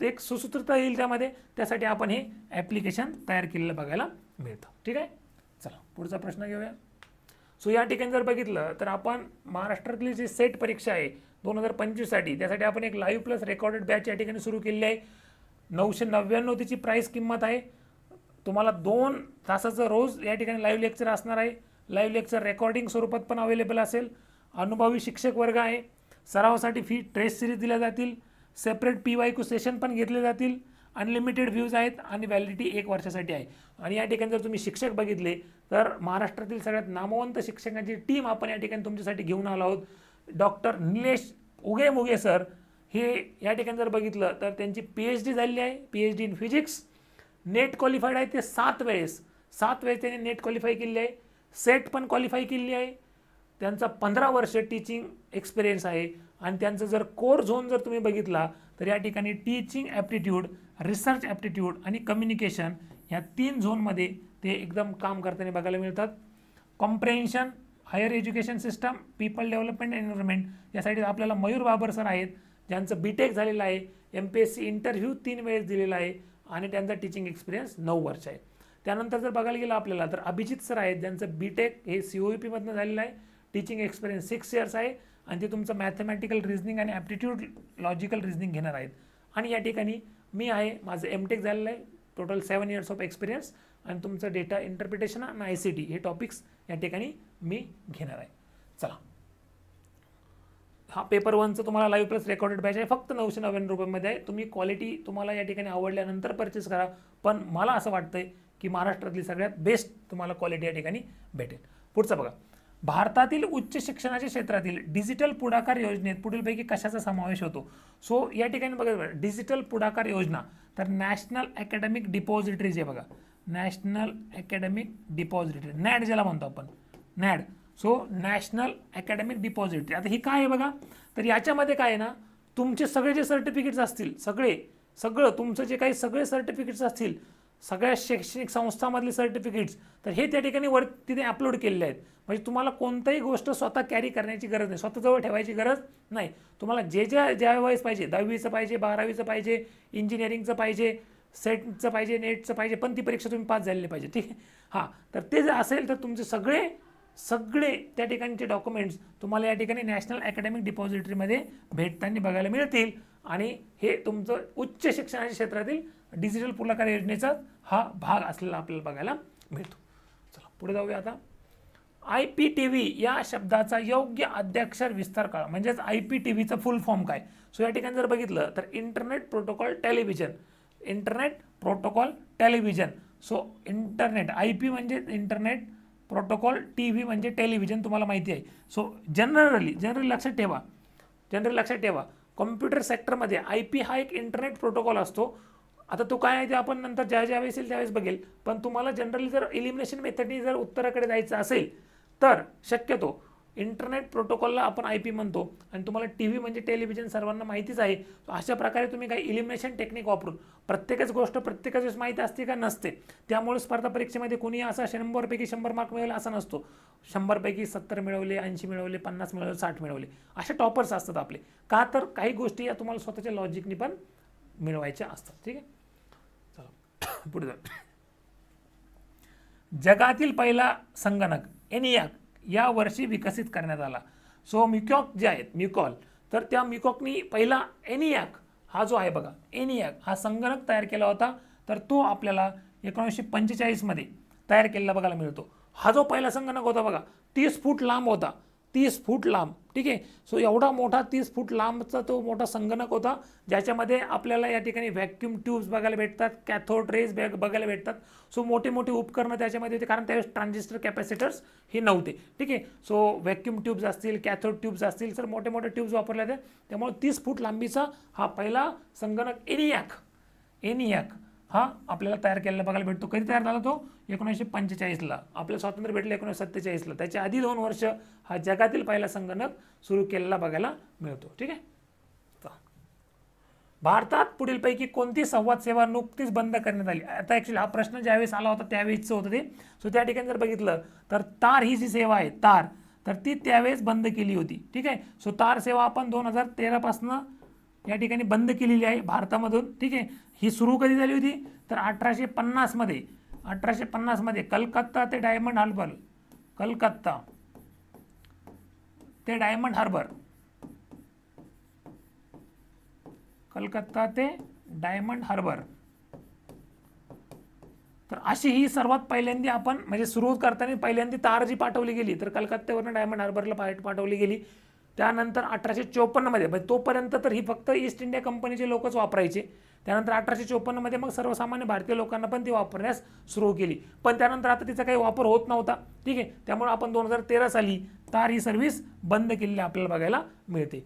ते एक सुसूत्रता येईल त्यामध्ये, त्यासाठी आपण हे ॲप्लिकेशन तयार केलेलं बघायला मिळतं, ठीक आहे. चला पुढचा प्रश्न घेऊया. सो या ठिकाणी जर बघितलं तर आपण महाराष्ट्रातली जी सेट परीक्षा आहे 2025साठी, त्यासाठी आपण एक लाईव्ह प्लस रेकॉर्डेड बॅच या ठिकाणी सुरू केलेली आहे. 999 तिची प्राईस किंमत आहे. तुम्हाला 2 तासाचं रोज या ठिकाणी लाईव्ह लेक्चर असणार आहे. लाईव्ह लेक्चर रेकॉर्डिंग स्वरूपात पण अवेलेबल असेल. अनुभवी शिक्षक वर्ग आहे. सरावासाठी फी टेस्ट सिरीज दिल्या जातील. सेपरेट PYQ सेशन पण घेतले जातील. अनलिमिटेड व्ह्यूज आहेत आणि व्हॅलिडिटी 1 वर्षासाठी आहे. आणि या ठिकाणी जर तुम्ही शिक्षक बघितले तर महाराष्ट्रातील सगळ्यात नामवंत शिक्षकांची टीम आपण या ठिकाणी तुमच्यासाठी घेऊन आलो आहोत. डॉक्टर निलेश उगे सर हे या ठिकाणी जर बघितलं तर त्यांची PhD झालेली आहे, PhD in physics. Net qualified आहे ते 7 वेळेस त्यांनी नेट क्वालिफाय केलेली आहे. सेट पण क्वालिफाय केलेली आहे. त्यांचा 15 वर्ष टीचिंग एक्सपिरियन्स आहे. आणि त्यांचं जर कोर झोन जर तुम्ही बघितला तर या ठिकाणी टीचिंग ॲप्टिट्यूड, रिसर्च ॲप्टिट्यूड आणि कम्युनिकेशन या 3 झोनमध्ये ते एकदम काम करताना बघायला मिळतात. Comprehension, higher education system, people development environment यासाठी आपल्याला मयूर बाबर सर आहेत, ज्यांचं BTech झालेलं आहे. MPSC इंटरव्ह्यू 3 वेळेस दिलेला आहे आणि त्यांचा टीचिंग एक्सपिरियन्स 9 वर्ष आहे. त्यानंतर जर बघायला गेलं आपल्याला तर अभिजित सर आहेत, ज्यांचं BTech हे COEP मधनं झालेलं आहे. टीचिंग एक्सपिरियन्स 6 इयर्स आहे आणि ते तुमचं मॅथमॅटिकल रिझनिंग आणि ॲप्टिट्यूड लॉजिकल रिझनिंग घेणार आहेत. आणि या ठिकाणी मी आहे, माझं MTech झालेलं आहे टोटल 7 इयर्स ऑफ एक्सपिरियन्स आणि तुमचं डेटा इंटरप्रिटेशन आणि ICT हे टॉपिक्स या ठिकाणी मी घेणार आहे. चला, हा पेपर 1चं तुम्हाला लाईव्ह प्लस रेकॉर्डेड बॅच आहे, फक्त 999 रुपयामध्ये आहे. तुम्ही क्वालिटी तुम्हाला या ठिकाणी आवडल्यानंतर परचेस करा, पण मला असं वाटतंय की महाराष्ट्रातली सगळ्यात बेस्ट तुम्हाला क्वालिटी या ठिकाणी भेटेल. पुढचं बघा, भारतातील उच्च शिक्षणाच्या क्षेत्रातील डिजिटल पुढाकार योजनेत पुढीलपैकी कशाचा समावेश होतो? सो या ठिकाणी बघा, डिजिटल पुढाकार योजना तर नॅशनल अकॅडमिक डिपॉझिटरीज आहे बघा, नॅशनल अकॅडमिक डिपॉझिटरी, नॅड ज्याला म्हणतो आपण, नॅड. So national academic depository. आता ही काय आहे बघा, तर याच्यामध्ये काय आहे ना, तुमचे सगळे जे सर्टिफिकेट्स असतील, सगळं तुमचं जे काही सगळे सर्टिफिकेट्स असतील, सगळ्या शैक्षणिक संस्थांमधले सर्टिफिकेट्स, तर हे त्या ठिकाणी वरती तिथे अपलोड केलेले आहेत. म्हणजे तुम्हाला कोणताही गोष्ट स्वतः कॅरी करण्याची गरज नाही, स्वतःजवळ ठेवायची गरज नाही. तुम्हाला ज्या वेळेस पाहिजे, 10वीचं पाहिजे, 12वीचं पाहिजे, इंजिनिअरिंगचं पाहिजे, सेटचं पाहिजे, नेटचं पाहिजे, पण ती परीक्षा तुम्ही पास झालेली पाहिजे. ठीक आहे. हां, तर ते जर असेल तर तुमचे सगळे त्या ठिकाणचे डॉक्युमेंट्स तुम्हाला या ठिकाणी नॅशनल अकॅडमिक डिपॉझिटरीमध्ये भेटताना बघायला मिळतील. आणि हे तुमचं उच्च शिक्षणाच्या क्षेत्रातील डिजिटल पुढाकार योजनेचा हा भाग असलेला आपल्याला बघायला मिळतो. चला पुढे जाऊया. आता IPTV या शब्दाचा योग्य अद्याक्षर विस्तार काढा, म्हणजेच IPTVचा फुल फॉर्म काय? सो या ठिकाणी जर बघितलं तर internet protocol television, internet protocol television. So internet, IP म्हणजे इंटरनेट, प्रोटोकॉल, TV म्हणजे टेलिव्हिजन, तुम्हाला माहिती आहे. सो जनरली लक्षात ठेवा, कॉम्प्युटर सेक्टरमध्ये IP हा एक इंटरनेट प्रोटोकॉल असतो. आता तो काय आहे ते आपण नंतर ज्यावेळेस येईल त्यावेळेस बघेल, पण तुम्हाला जनरली जर एलिमिनेशन मेथडनी जर उत्तराकडे जायचं असेल तर शक्यतो इंटरनेट प्रोटोकॉलला आपण IP म्हणतो. आणि तुम्हाला TV म्हणजे टेलिव्हिजन सर्वांना माहितीच आहे. अशा प्रकारे तुम्ही काही एलिमिनेशन टेक्निक वापरून प्रत्येकच गोष्ट प्रत्येकाच वेळेस माहिती असते का? नसते. त्यामुळे स्पर्धा परीक्षेमध्ये कोणी असा 100पैकी 100 मार्क मिळवले असा नसतो. 100पैकी 70 मिळवले, 80 मिळवले, 50 मिळवले, 60 मिळवले, असे टॉपर्स असतात आपले. का तर काही गोष्टी या तुम्हाला स्वतःच्या लॉजिकनी पण मिळवायच्या असतात. ठीक आहे, चला पुढे जाऊ. जगातील पहिला संगणक ENIAC या वर्षी विकसित करण्यात आला. सो मिकॉक जे आहेत, मिकॉल, तर त्या मिकॉकनी पहिला ENIAC हा जो आहे बघा, ENIAC हा संगणक तयार केला होता. तर तो आपल्याला 1945 मध्ये तयार केलेला बघायला मिळतो. हा जो पहिला संगणक होता बघा, 30 फूट लांब होता, 30 फूट लांब. ठीक आहे. सो एवढा मोठा 30 फूट लांबचा तो मोठा संगणक होता, ज्याच्यामध्ये आपल्याला या ठिकाणी व्हॅक्यूम ट्यूब्स बघायला भेटतात, कॅथोड रेज बघायला भेटतात. सो मोठे उपकरणं त्याच्यामध्ये होते, कारण त्यावेळेस ट्रान्झिस्टर कॅपॅसिटर्स हे नव्हते. ठीक आहे. सो व्हॅक्यूम ट्यूब्स असतील, कॅथोड ट्यूब्स असतील, तर मोठे ट्यूब्स वापरल्या होत्या. त्यामुळे 30 फूट लांबीचा हा पहिला संगणक ENIAC हा आपल्याला तयार केलेला बघायला भेटतो. कधी तयार झाला तो? 1945ला. आपलं स्वातंत्र्य भेटलं 1947ला. त्याच्या आधी 2 वर्ष हा जगातील पहिला संगणक सुरू केलेला बघायला मिळतो. ठीक आहे. भारतात पुढीलपैकी कोणती संवाद सेवा नुकतीच बंद करण्यात आली? आता ॲक्च्युली हा प्रश्न ज्यावेळेस आला होता त्यावेळेसचं होतं ते. सो त्या ठिकाणी जर बघितलं तर तार ही जी सेवा आहे, तार, तर ती त्यावेळेस बंद केली होती. ठीक आहे. सो तार सेवा आपण 2013 पासून या ठिकाणी बंद केलेली आहे भारतामधून. ठीक आहे. ही सुरू कधी झाली होती? तर 1850 मध्ये कलकत्ता ते डायमंड हार्बर, कलकत्ता ते डायमंड हार्बर. तर अशी ही सर्वात पहिल्यांदा आपण म्हणजे सुरू करताना पहिल्यांदा तार जी पाठवली गेली तर कलकत्त्यावरून डायमंड हार्बरला पाठवली गेली. त्यानंतर 1854 मध्ये, म्हणजे तोपर्यंत तर ही फक्त ईस्ट इंडिया कंपनीचे लोकच वापरायचे. त्यानंतर 1854 मध्ये मग सर्वसामान्य भारतीय लोकांना पण ती वापरण्यास सुरू केली. पण त्यानंतर आता तिचा काही वापर होत नव्हता. ठीक आहे. त्यामुळे आपण 2013 साली तार ही सर्व्हिस बंद केलेली आपल्याला बघायला मिळते.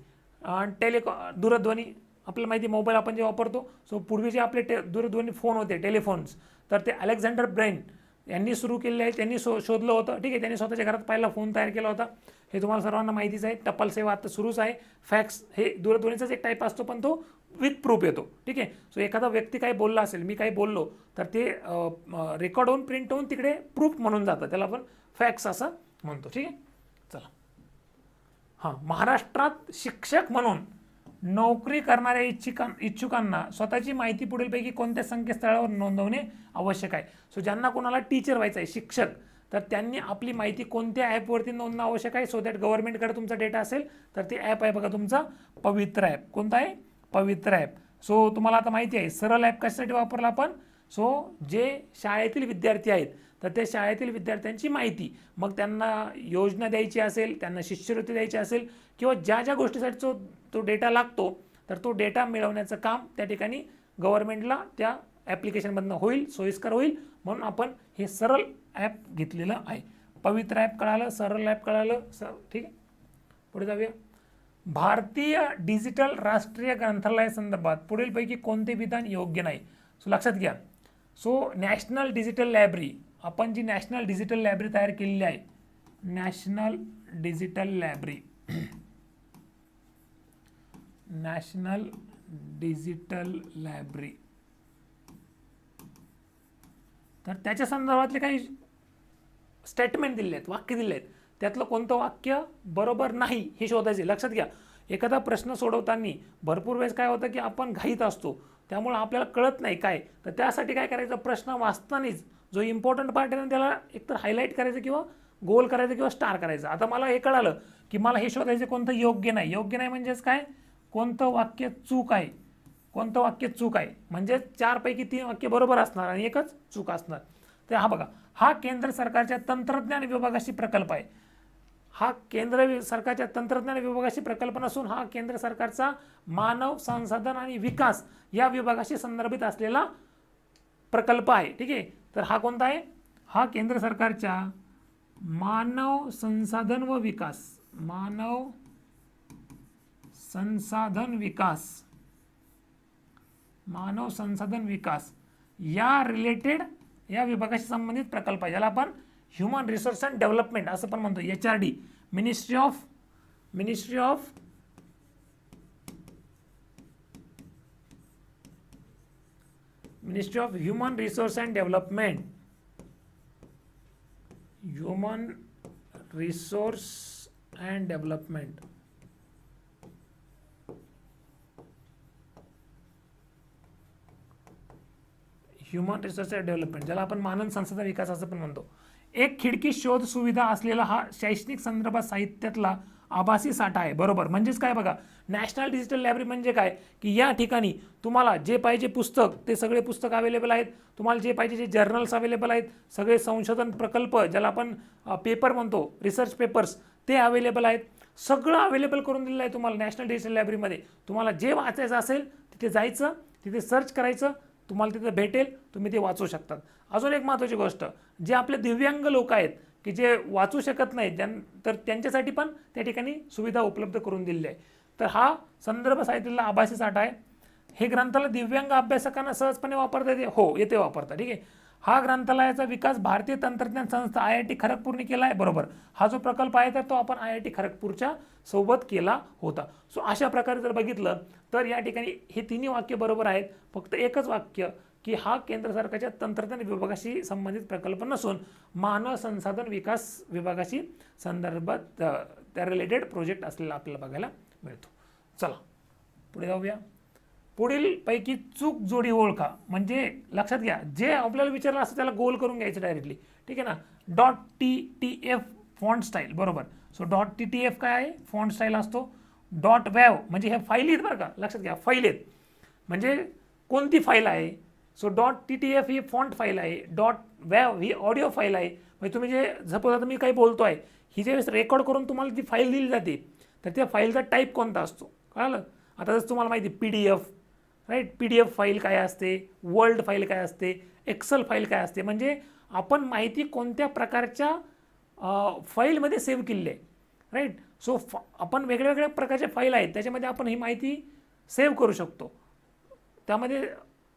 दूरध्वनी, आपल्याला माहिती मोबाईल आपण जे वापरतो. सो पूर्वी जे आपले दूरध्वनी फोन होते, टेलिफोन्स, तर ते अलेक्झांडर ब्रेन यांनी सुरू केलेले आहे. त्यांनी शोधलं होतं. ठीक आहे. त्यांनी स्वतःच्या घरात पहिला फोन तयार केला होता. हे तुम्हाला सर्वांना माहितीच आहे. टपाल सेवा आता सुरूच आहे. फॅक्स हे दूरध्वनीचाच एक टाईप असतो, पण तो विथ प्रूफ येतो. ठीक आहे. सो एखादा व्यक्ती काही बोलला असेल, मी काही बोललो, तर ते रेकॉर्ड होऊन प्रिंट होऊन तिकडे प्रूफ म्हणून जातं. त्याला आपण फॅक्स असं म्हणतो. ठीक आहे. चला, हां, महाराष्ट्रात शिक्षक म्हणून नोकरी करणाऱ्या इच्छुकांना स्वतःची माहिती पुढीलपैकी कोणत्या संकेतस्थळावर नोंदवणे आवश्यक आहे? सो ज्यांना कोणाला टीचर व्हायचं आहे, शिक्षक, तर त्यांनी आपली माहिती कोणत्या ॲपवरती नोंदणं आवश्यक आहे? सो दॅट गव्हर्नमेंटकडे तुमचा डेटा असेल तर ते ॲप आहे बघा तुमचा पवित्र ॲप. कोणता आहे? पवित्र ॲप. सो तुम्हाला आता माहिती आहे सरळ ॲप कशासाठी वापरला आपण? सो जे शाळेतील विद्यार्थी आहेत तर त्या शाळेतील विद्यार्थ्यांची माहिती, मग त्यांना योजना द्यायची असेल, त्यांना शिष्यवृत्ती द्यायची असेल किंवा ज्या ज्या गोष्टीसाठी तो डेटा लागतो तर तो डेटा मिळवण्याचं काम त्या ठिकाणी गव्हर्नमेंटला त्या ॲप्लिकेशनमधनं होईल, सोयीस्कर होईल. म्हणून आपण हे सरळ ॲप घेतलेलं आहे. पवित्र ॲप कळालं, सरळ ॲप कळालं, ठीक आहे. पुढे जाऊया. भारतीय डिजिटल राष्ट्रीय ग्रंथालय संदर्भात पुढीलपैकी कोणते विधान योग्य नाही? सो लक्षात घ्या. सो नॅशनल डिजिटल लायब्ररी, आपण जी नॅशनल डिजिटल लायब्ररी तयार केलेली आहे, national digital library, national digital library, तर त्याच्या संदर्भातले काही स्टेटमेंट दिले आहेत, वाक्य दिले आहेत, त्यातलं कोणतं वाक्य बरोबर नाही हे शोधायचे. लक्षात घ्या, एखादा प्रश्न सोडवताना भरपूर वेळेस काय होतं की आपण घाईत असतो, त्यामुळे आपल्याला कळत नाही काय, तर त्यासाठी काय करायचं, प्रश्न वाचतानाच जो इम्पॉर्टंट पार्ट आहे ना त्याला एकतर हायलाईट करायचं किंवा गोल करायचं किंवा स्टार करायचं. आता मला हे कळालं की मला हे शोधायचं कोणतं योग्य नाही. योग्य नाही म्हणजेच काय, कोणतं वाक्य चूक आहे, कोणतं वाक्य चूक आहे, म्हणजे 4 पैकी 3 वाक्य बरोबर असणार आणि एकच चूक असणार. तर हा बघा, हा केंद्र सरकारच्या तंत्रज्ञान विभागाशी प्रकल्प आहे. हा केंद्र सरकारच्या तंत्रज्ञान विभागाशी प्रकल्प नसून हा केंद्र सरकारचा मानव संसाधन आणि विकास या विभागाशी संदर्भित असलेला प्रकल्प आहे. ठीक आहे, तर हा कोणता आहे, हा केंद्र सरकारच्या मानव संसाधन व विकास, मानव संसाधन विकास, मानव संसाधन विकास या रिलेटेड या विभागाशी संबंधित प्रकल्प आहे, ज्याला आपण ह्युमन रिसोर्स अँड डेव्हलपमेंट असं पण म्हणतो, HRD, ministry of human resource and development, human resource and development. Human resource and development, ज्याला आपण मानव संसाधन विकास असं पण म्हणतो. एक खिडकी शोध सुविधा असलेला हा शैक्षणिक संदर्भात साहित्यातला आभासी साठा आहे. बरोबर, म्हणजेच काय बघा, नॅशनल डिजिटल लायब्ररी म्हणजे काय की या ठिकाणी तुम्हाला जे पाहिजे पुस्तक ते सगळे पुस्तक अवेलेबल आहेत, तुम्हाला जे पाहिजे जे जर्नल्स अवेलेबल आहेत, सगळे संशोधन प्रकल्प ज्याला आपण पेपर म्हणतो, रिसर्च पेपर्स, ते अवेलेबल आहेत. सगळं अवेलेबल करून दिलेलं आहे तुम्हाला नॅशनल डिजिटल लायब्ररीमध्ये. तुम्हाला जे वाचायचं असेल तिथे जायचं, तिथे सर्च करायचं, तुम्हाला तिथे भेटेल, तुम्ही ते वाचू शकतात. अजून एक महत्त्वाची गोष्ट, जे आपले दिव्यांग लोक आहेत की जे वाचू शकत नाहीत तर त्यांच्यासाठी पण त्या ठिकाणी सुविधा उपलब्ध करून दिलेली आहे. तर हा संदर्भ साहित्याला आभासी साठा आहे. हे ग्रंथालय दिव्यांग अभ्यासकांना सहजपणे वापरता येते, हो येते वापरता. ठीक आहे, हा ग्रंथालयाचा विकास भारतीय तंत्रज्ञान संस्था IIT खरगपूरने केला आहे. बरोबर, हा जो प्रकल्प आहे तर तो आपण IIT खरगपूरच्या सोबत केला होता. सो अशा प्रकारे जर बघितलं तर या ठिकाणी हे तिन्ही वाक्य बरोबर आहेत. फक्त एकच वाक्य की हा केंद्र सरकारच्या तंत्रज्ञान विभागाशी संबंधित प्रकल्प नसून मानव संसाधन विकास विभागाशी संदर्भात त्या रिलेटेड प्रोजेक्ट असलेला आपल्याला बघायला मिळतो. चला पुढे जाऊया. पुढील पैकी चूक जोडी ओळखा. म्हणजे लक्षात घ्या, जे आपल्याला विचारलं असतं त्याला गोल करून घ्यायचं डायरेक्टली. ठीक आहे ना. .ttf फॉन्ट स्टाईल, बरोबर. सो .ttf काय आहे, फॉन्ट स्टाईल असतो. .wav म्हणजे ह्या फाईल आहेत बरं का, लक्षात घ्या, फाईल आहेत म्हणजे कोणती फाईल आहे. सो .ttf ही फॉन्ट फाईल आहे, .wav ही ऑडिओ फाईल आहे. म्हणजे तुम्ही जे सपोज आता मी काही बोलतो आहे, ही ज्यावेळेस रेकॉर्ड करून तुम्हाला ती फाईल दिली जाते तर त्या फाईलचा टाईप कोणता असतो कळालं. आता जसं तुम्हाला माहिती PDF, राईट, PDF फाईल काय असते, वर्ल्ड फाईल काय असते, एक्सेल फाईल काय असते, म्हणजे आपण माहिती कोणत्या प्रकारच्या फाईलमध्ये सेव्ह केलेली आहे, राईट. सो आपण वेगळ्या वेगळ्या प्रकारच्या फाईल आहेत त्याच्यामध्ये आपण ही माहिती सेव्ह करू शकतो. त्यामध्ये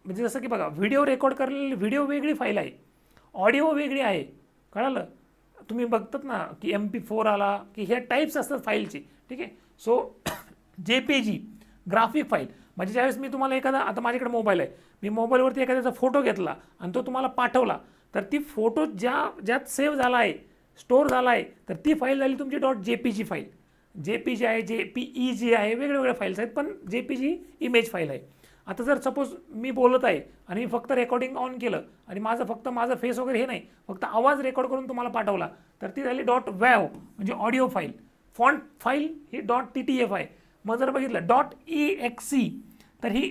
म्हणजे जसं की बघा, व्हिडिओ रेकॉर्ड करलेली व्हिडिओ वेगळी फाईल आहे, ऑडिओ वेगळी आहे, कळालं. तुम्ही बघतात ना की MP4 आला की ह्या टाईप्स असतात फाईलचे. ठीक आहे. सो JPG ग्राफिक फाईल म्हणजे ज्यावेळेस मी तुम्हाला एखादा, आता माझ्याकडे मोबाईल आहे, मी मोबाईलवरती एखाद्याचा फोटो घेतला आणि तो तुम्हाला पाठवला तर ती फोटो ज्यात सेव्ह झाला आहे, स्टोअर झाला आहे, तर ती फाईल झाली तुमची .jpg फाईल. JPG आहे, JPEG आहे, वेगळ्या वेगळ्या फाईल्स आहेत, पण JPG इमेज फाईल आहे. आता जर सपोज मी बोलत आहे आणि मी फक्त रेकॉर्डिंग ऑन केलं आणि माझं फेस वगैरे हे नाही, फक्त आवाज रेकॉर्ड करून तुम्हाला पाठवला तर ती झाली .wav म्हणजे ऑडिओ फाईल. फॉन्ट फाईल ही .ttf आहे. मग जर बघितलं .exe तर ही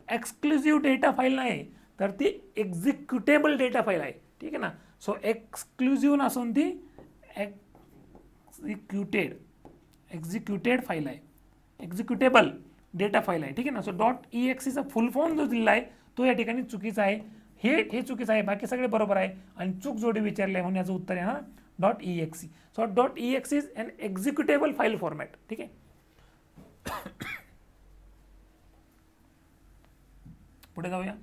एक्सक्लुझिव्ह डेटा फाईल नाही, तर ती एक्झिक्युटेबल डेटा फाईल आहे, ठीक आहे ना. सो एक्सक्लुझिव्ह नसून ती एक्झिक्युटेड फाईल आहे, एक्झिक्युटेबल डेटा फाईल आहे, ठीक आहे ना. सो .exe फुल फॉर्म जो दिलेला आहे तो या ठिकाणी चुकीचा आहे, हे चुकीचं आहे, बाकी सगळे बरोबर आहे. आणि चूक जोडी विचारली आहे म्हणून याचं उत्तर येणार .exe. So .exe is an executable file format, ठीक आहे. पुढे जाऊया.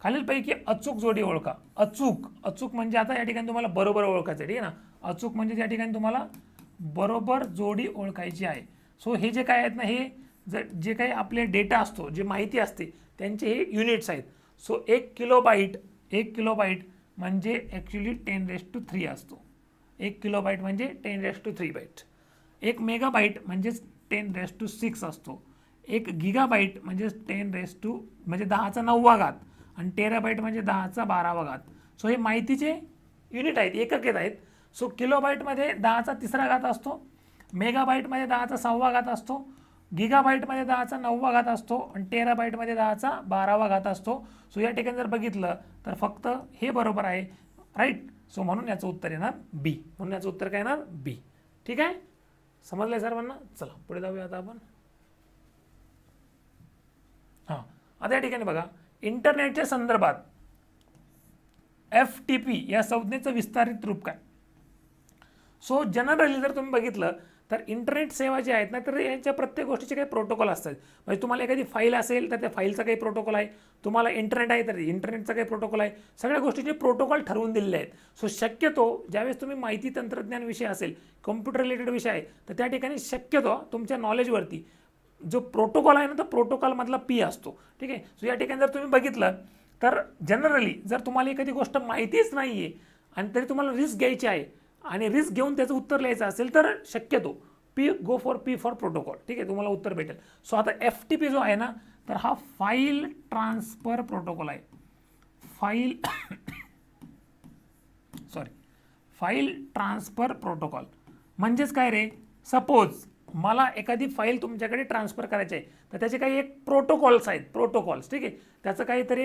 खालीलपैकी अचूक जोडी ओळखा. अचूक म्हणजे आता या ठिकाणी तुम्हाला बरोबर ओळखायचं आहे, ठीक आहे ना. अचूक म्हणजे या ठिकाणी तुम्हाला बरोबर जोडी ओळखायची आहे. सो हे जे काय आहेत ना, हे जे काही आपले डेटा असतो, जे माहिती असते त्यांचे हे युनिट्स आहेत. सो 1 किलोबाईट म्हणजे ॲक्च्युली 10⁻³ असतो. 1 किलोबाईट म्हणजे 10⁻³ बाईट. 1 मेगाबाईट म्हणजेच 10⁻⁶ असतो. 1 गिगाबाईट म्हणजे 10 म्हणजे 10⁹ आणि टेराबाईट म्हणजे 10⁻12. सो हे माहितीचे युनिट आहेत, एकक आहेत. सो किलोबाईटमध्ये 10⁻³ असतो, मेगाबाईटमध्ये 10⁻⁷ असतो, गिगाबाईटमध्ये 10⁻⁹ असतो आणि टेराबाईटमध्ये 10⁻12 असतो. सो या ठिकाणी जर बघितलं तर फक्त हे बरोबर आहे, राईट. सो म्हणून याचं उत्तर येणार बी. म्हणून याचं उत्तर काय येणार बी, ठीक आहे. समजलंय सर्वांना. चला पुढे जाऊया आता आपण. हां, आता या ठिकाणी बघा, इंटरनेटच्या संदर्भात FTP या संज्ञेचं विस्तारित रूप काय. सो जनरली जर तुम्ही बघितलं तर इंटरनेट सेवा ज्या आहेत ना, तर यांच्या प्रत्येक गोष्टीचे काही प्रोटोकॉल असतात. म्हणजे तुम्हाला एखादी फाईल असेल तर त्या फाईलचा काही प्रोटोकॉल आहे, तुम्हाला इंटरनेट आहे तर इंटरनेटचा काही प्रोटोकॉल आहे, सगळ्या गोष्टीचे प्रोटोकॉल ठरवून दिलेले आहेत. सो शक्यतो ज्यावेळेस तुम्ही माहिती तंत्रज्ञान विषय असेल, कम्प्युटर रिलेटेड विषय आहे, तर त्या ठिकाणी शक्यतो तुमच्या नॉलेजवरती जो प्रोटोकॉल आहे ना, तो प्रोटोकॉलमधला P असतो, ठीक आहे. सो या ठिकाणी जर तुम्ही बघितलं तर जनरली जर तुम्हाला एखादी गोष्ट माहितीच नाही आहे आणि तरी तुम्हाला रिस्क घ्यायची आहे आणि रिस्क घेऊन त्याचं उत्तर लिहायचं असेल तर शक्यतो P फॉर प्रोटोकॉल, ठीक आहे, तुम्हाला उत्तर भेटेल. सो आता FTP जो आहे ना, तर हा फाईल ट्रान्सफर प्रोटोकॉल आहे. फाईल ट्रान्सफर प्रोटोकॉल म्हणजेच काय रे, सपोज मला एखादी फाईल तुमच्याकडे ट्रान्सफर करायची आहे तर त्याचे काही एक प्रोटोकॉल्स आहेत, ठीक आहे. त्याचं काहीतरी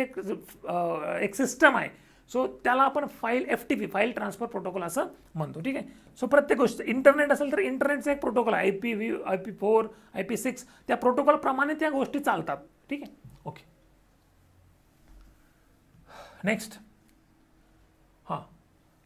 एक सिस्टम आहे. सो त्याला आपण FTP फाईल ट्रान्सफर प्रोटोकॉल असं म्हणतो, ठीक आहे. सो प्रत्येक गोष्ट इंटरनेट असेल तर इंटरनेटचा एक प्रोटोकॉल आहे, IP4 IP6, त्या प्रोटोकॉलप्रमाणे त्या गोष्टी चालतात, ठीक आहे. Okay, next. हां,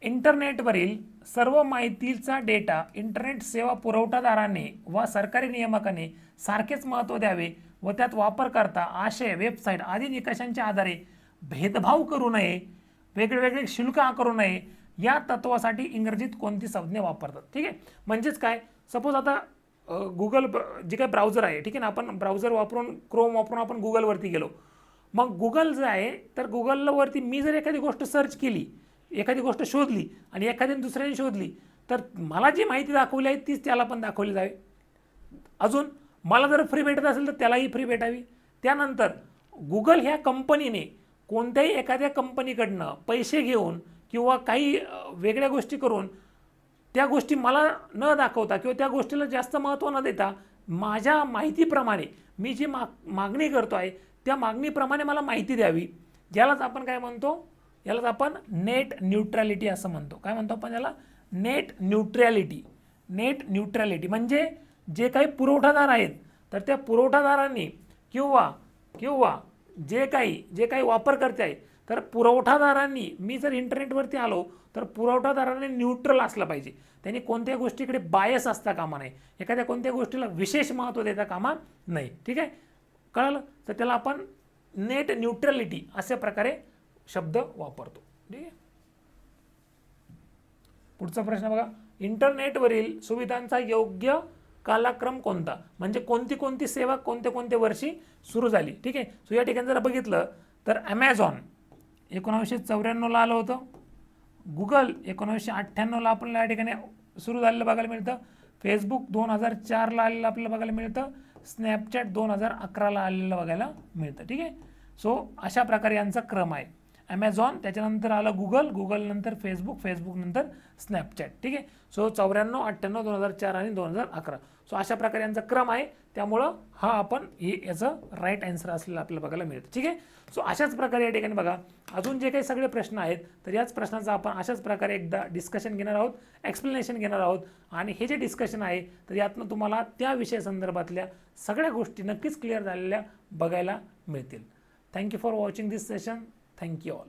इंटरनेटवरील सर्व माहितीचा डेटा इंटरनेट सेवा पुरवठादाराने व सरकारी नियामकाने सारखेच महत्त्व द्यावे व त्यात वापरकर्ता, आशय, वेबसाईट आदी निकषांच्या आधारे भेदभाव करू नये, वेगवेगळे शुल्क आकारू नये, या तत्वासाठी इंग्रजीत कोणती संज्ञा वापरतात, ठीक आहे. म्हणजेच काय, सपोज आता गुगल जे काही ब्राउझर आहे, ठीक आहे ना, आपण ब्राउझर वापरून क्रोम वापरून आपण गुगलवरती गेलो. मग गुगल जे आहे तर गुगलवरती मी जर एखादी गोष्ट सर्च केली, एखादी गोष्ट शोधली आणि एखाद्याने दुसऱ्याने शोधली, तर मला जी माहिती दाखवली आहे तीच त्याला पण दाखवली जावी. अजून मला जर फ्री भेटत असेल तर त्यालाही फ्री भेटावी. त्यानंतर गुगल ह्या कंपनीने कोणत्याही एखाद्या कंपनीकडनं पैसे घेऊन किंवा काही वेगळ्या गोष्टी करून त्या गोष्टी मला न दाखवता किंवा त्या गोष्टीला जास्त महत्त्व न देता माझ्या माहितीप्रमाणे मी जी मागणी करतो आहे त्या मागणीप्रमाणे मला माहिती द्यावी. ज्यालाच आपण काय म्हणतो, यालाच आपण नेट न्यूट्रॅलिटी असं म्हणतो. काय म्हणतो आपण याला, नेट न्यूट्रॅलिटी. म्हणजे जे काही पुरवठादार आहेत तर त्या पुरवठादारांनी किंवा जे काही वापरकर्ते आहेत तर पुरवठादारांनी, मी जर इंटरनेटवरती आलो तर पुरवठादारांनी न्यूट्रल असलं पाहिजे. त्यांनी कोणत्या गोष्टीकडे बायस असता कामा नये, एखाद्या कोणत्या गोष्टीला विशेष महत्त्व देता कामा नाही, ठीक आहे. कळलं, तर त्याला आपण नेट न्यूट्रॅलिटी अशा प्रकारे शब्द वापरतो, ठीक आहे. पुढचा प्रश्न बघा, इंटरनेटवरील सुविधांचा योग्य कालक्रम कोणता, म्हणजे कोणती सेवा कोणत्या वर्षी सुरू झाली, ठीक आहे. सो या ठिकाणी जर बघितलं तर ॲमेझॉन 1994ला आलं होतं, गुगल 1998ला आपल्याला या ठिकाणी सुरू झालेलं बघायला मिळतं, फेसबुक 2004ला आलेलं आपल्याला बघायला मिळतं, स्नॅपचॅट 2011ला आलेलं बघायला मिळतं, ठीक आहे. सो अशा प्रकारे यांचा क्रम आहे. ॲमेझॉन, त्याच्यानंतर आलं गुगल नंतर फेसबुक नंतर स्नॅपचॅट. ठीक आहे. सो 94, 98, 2004 आणि 2011. सो अशा प्रकारे यांचा क्रम आहे. त्यामुळं हा आपण याचं राईट आन्सर असलेलं आपल्याला बघायला मिळतं. ठीक आहे. सो अशाच प्रकारे या ठिकाणी बघा अजून जे काही सगळे प्रश्न आहेत तर याच प्रश्नाचा आपण अशाच प्रकारे एकदा डिस्कशन घेणार आहोत, एक्सप्लेनेशन घेणार आहोत. आणि हे जे डिस्कशन आहे तर यातनं तुम्हाला त्या विषय संदर्भातल्या सगळ्या गोष्टी नक्कीच क्लिअर झालेल्या बघायला मिळतील. Thank you for watching this session. Thank you all.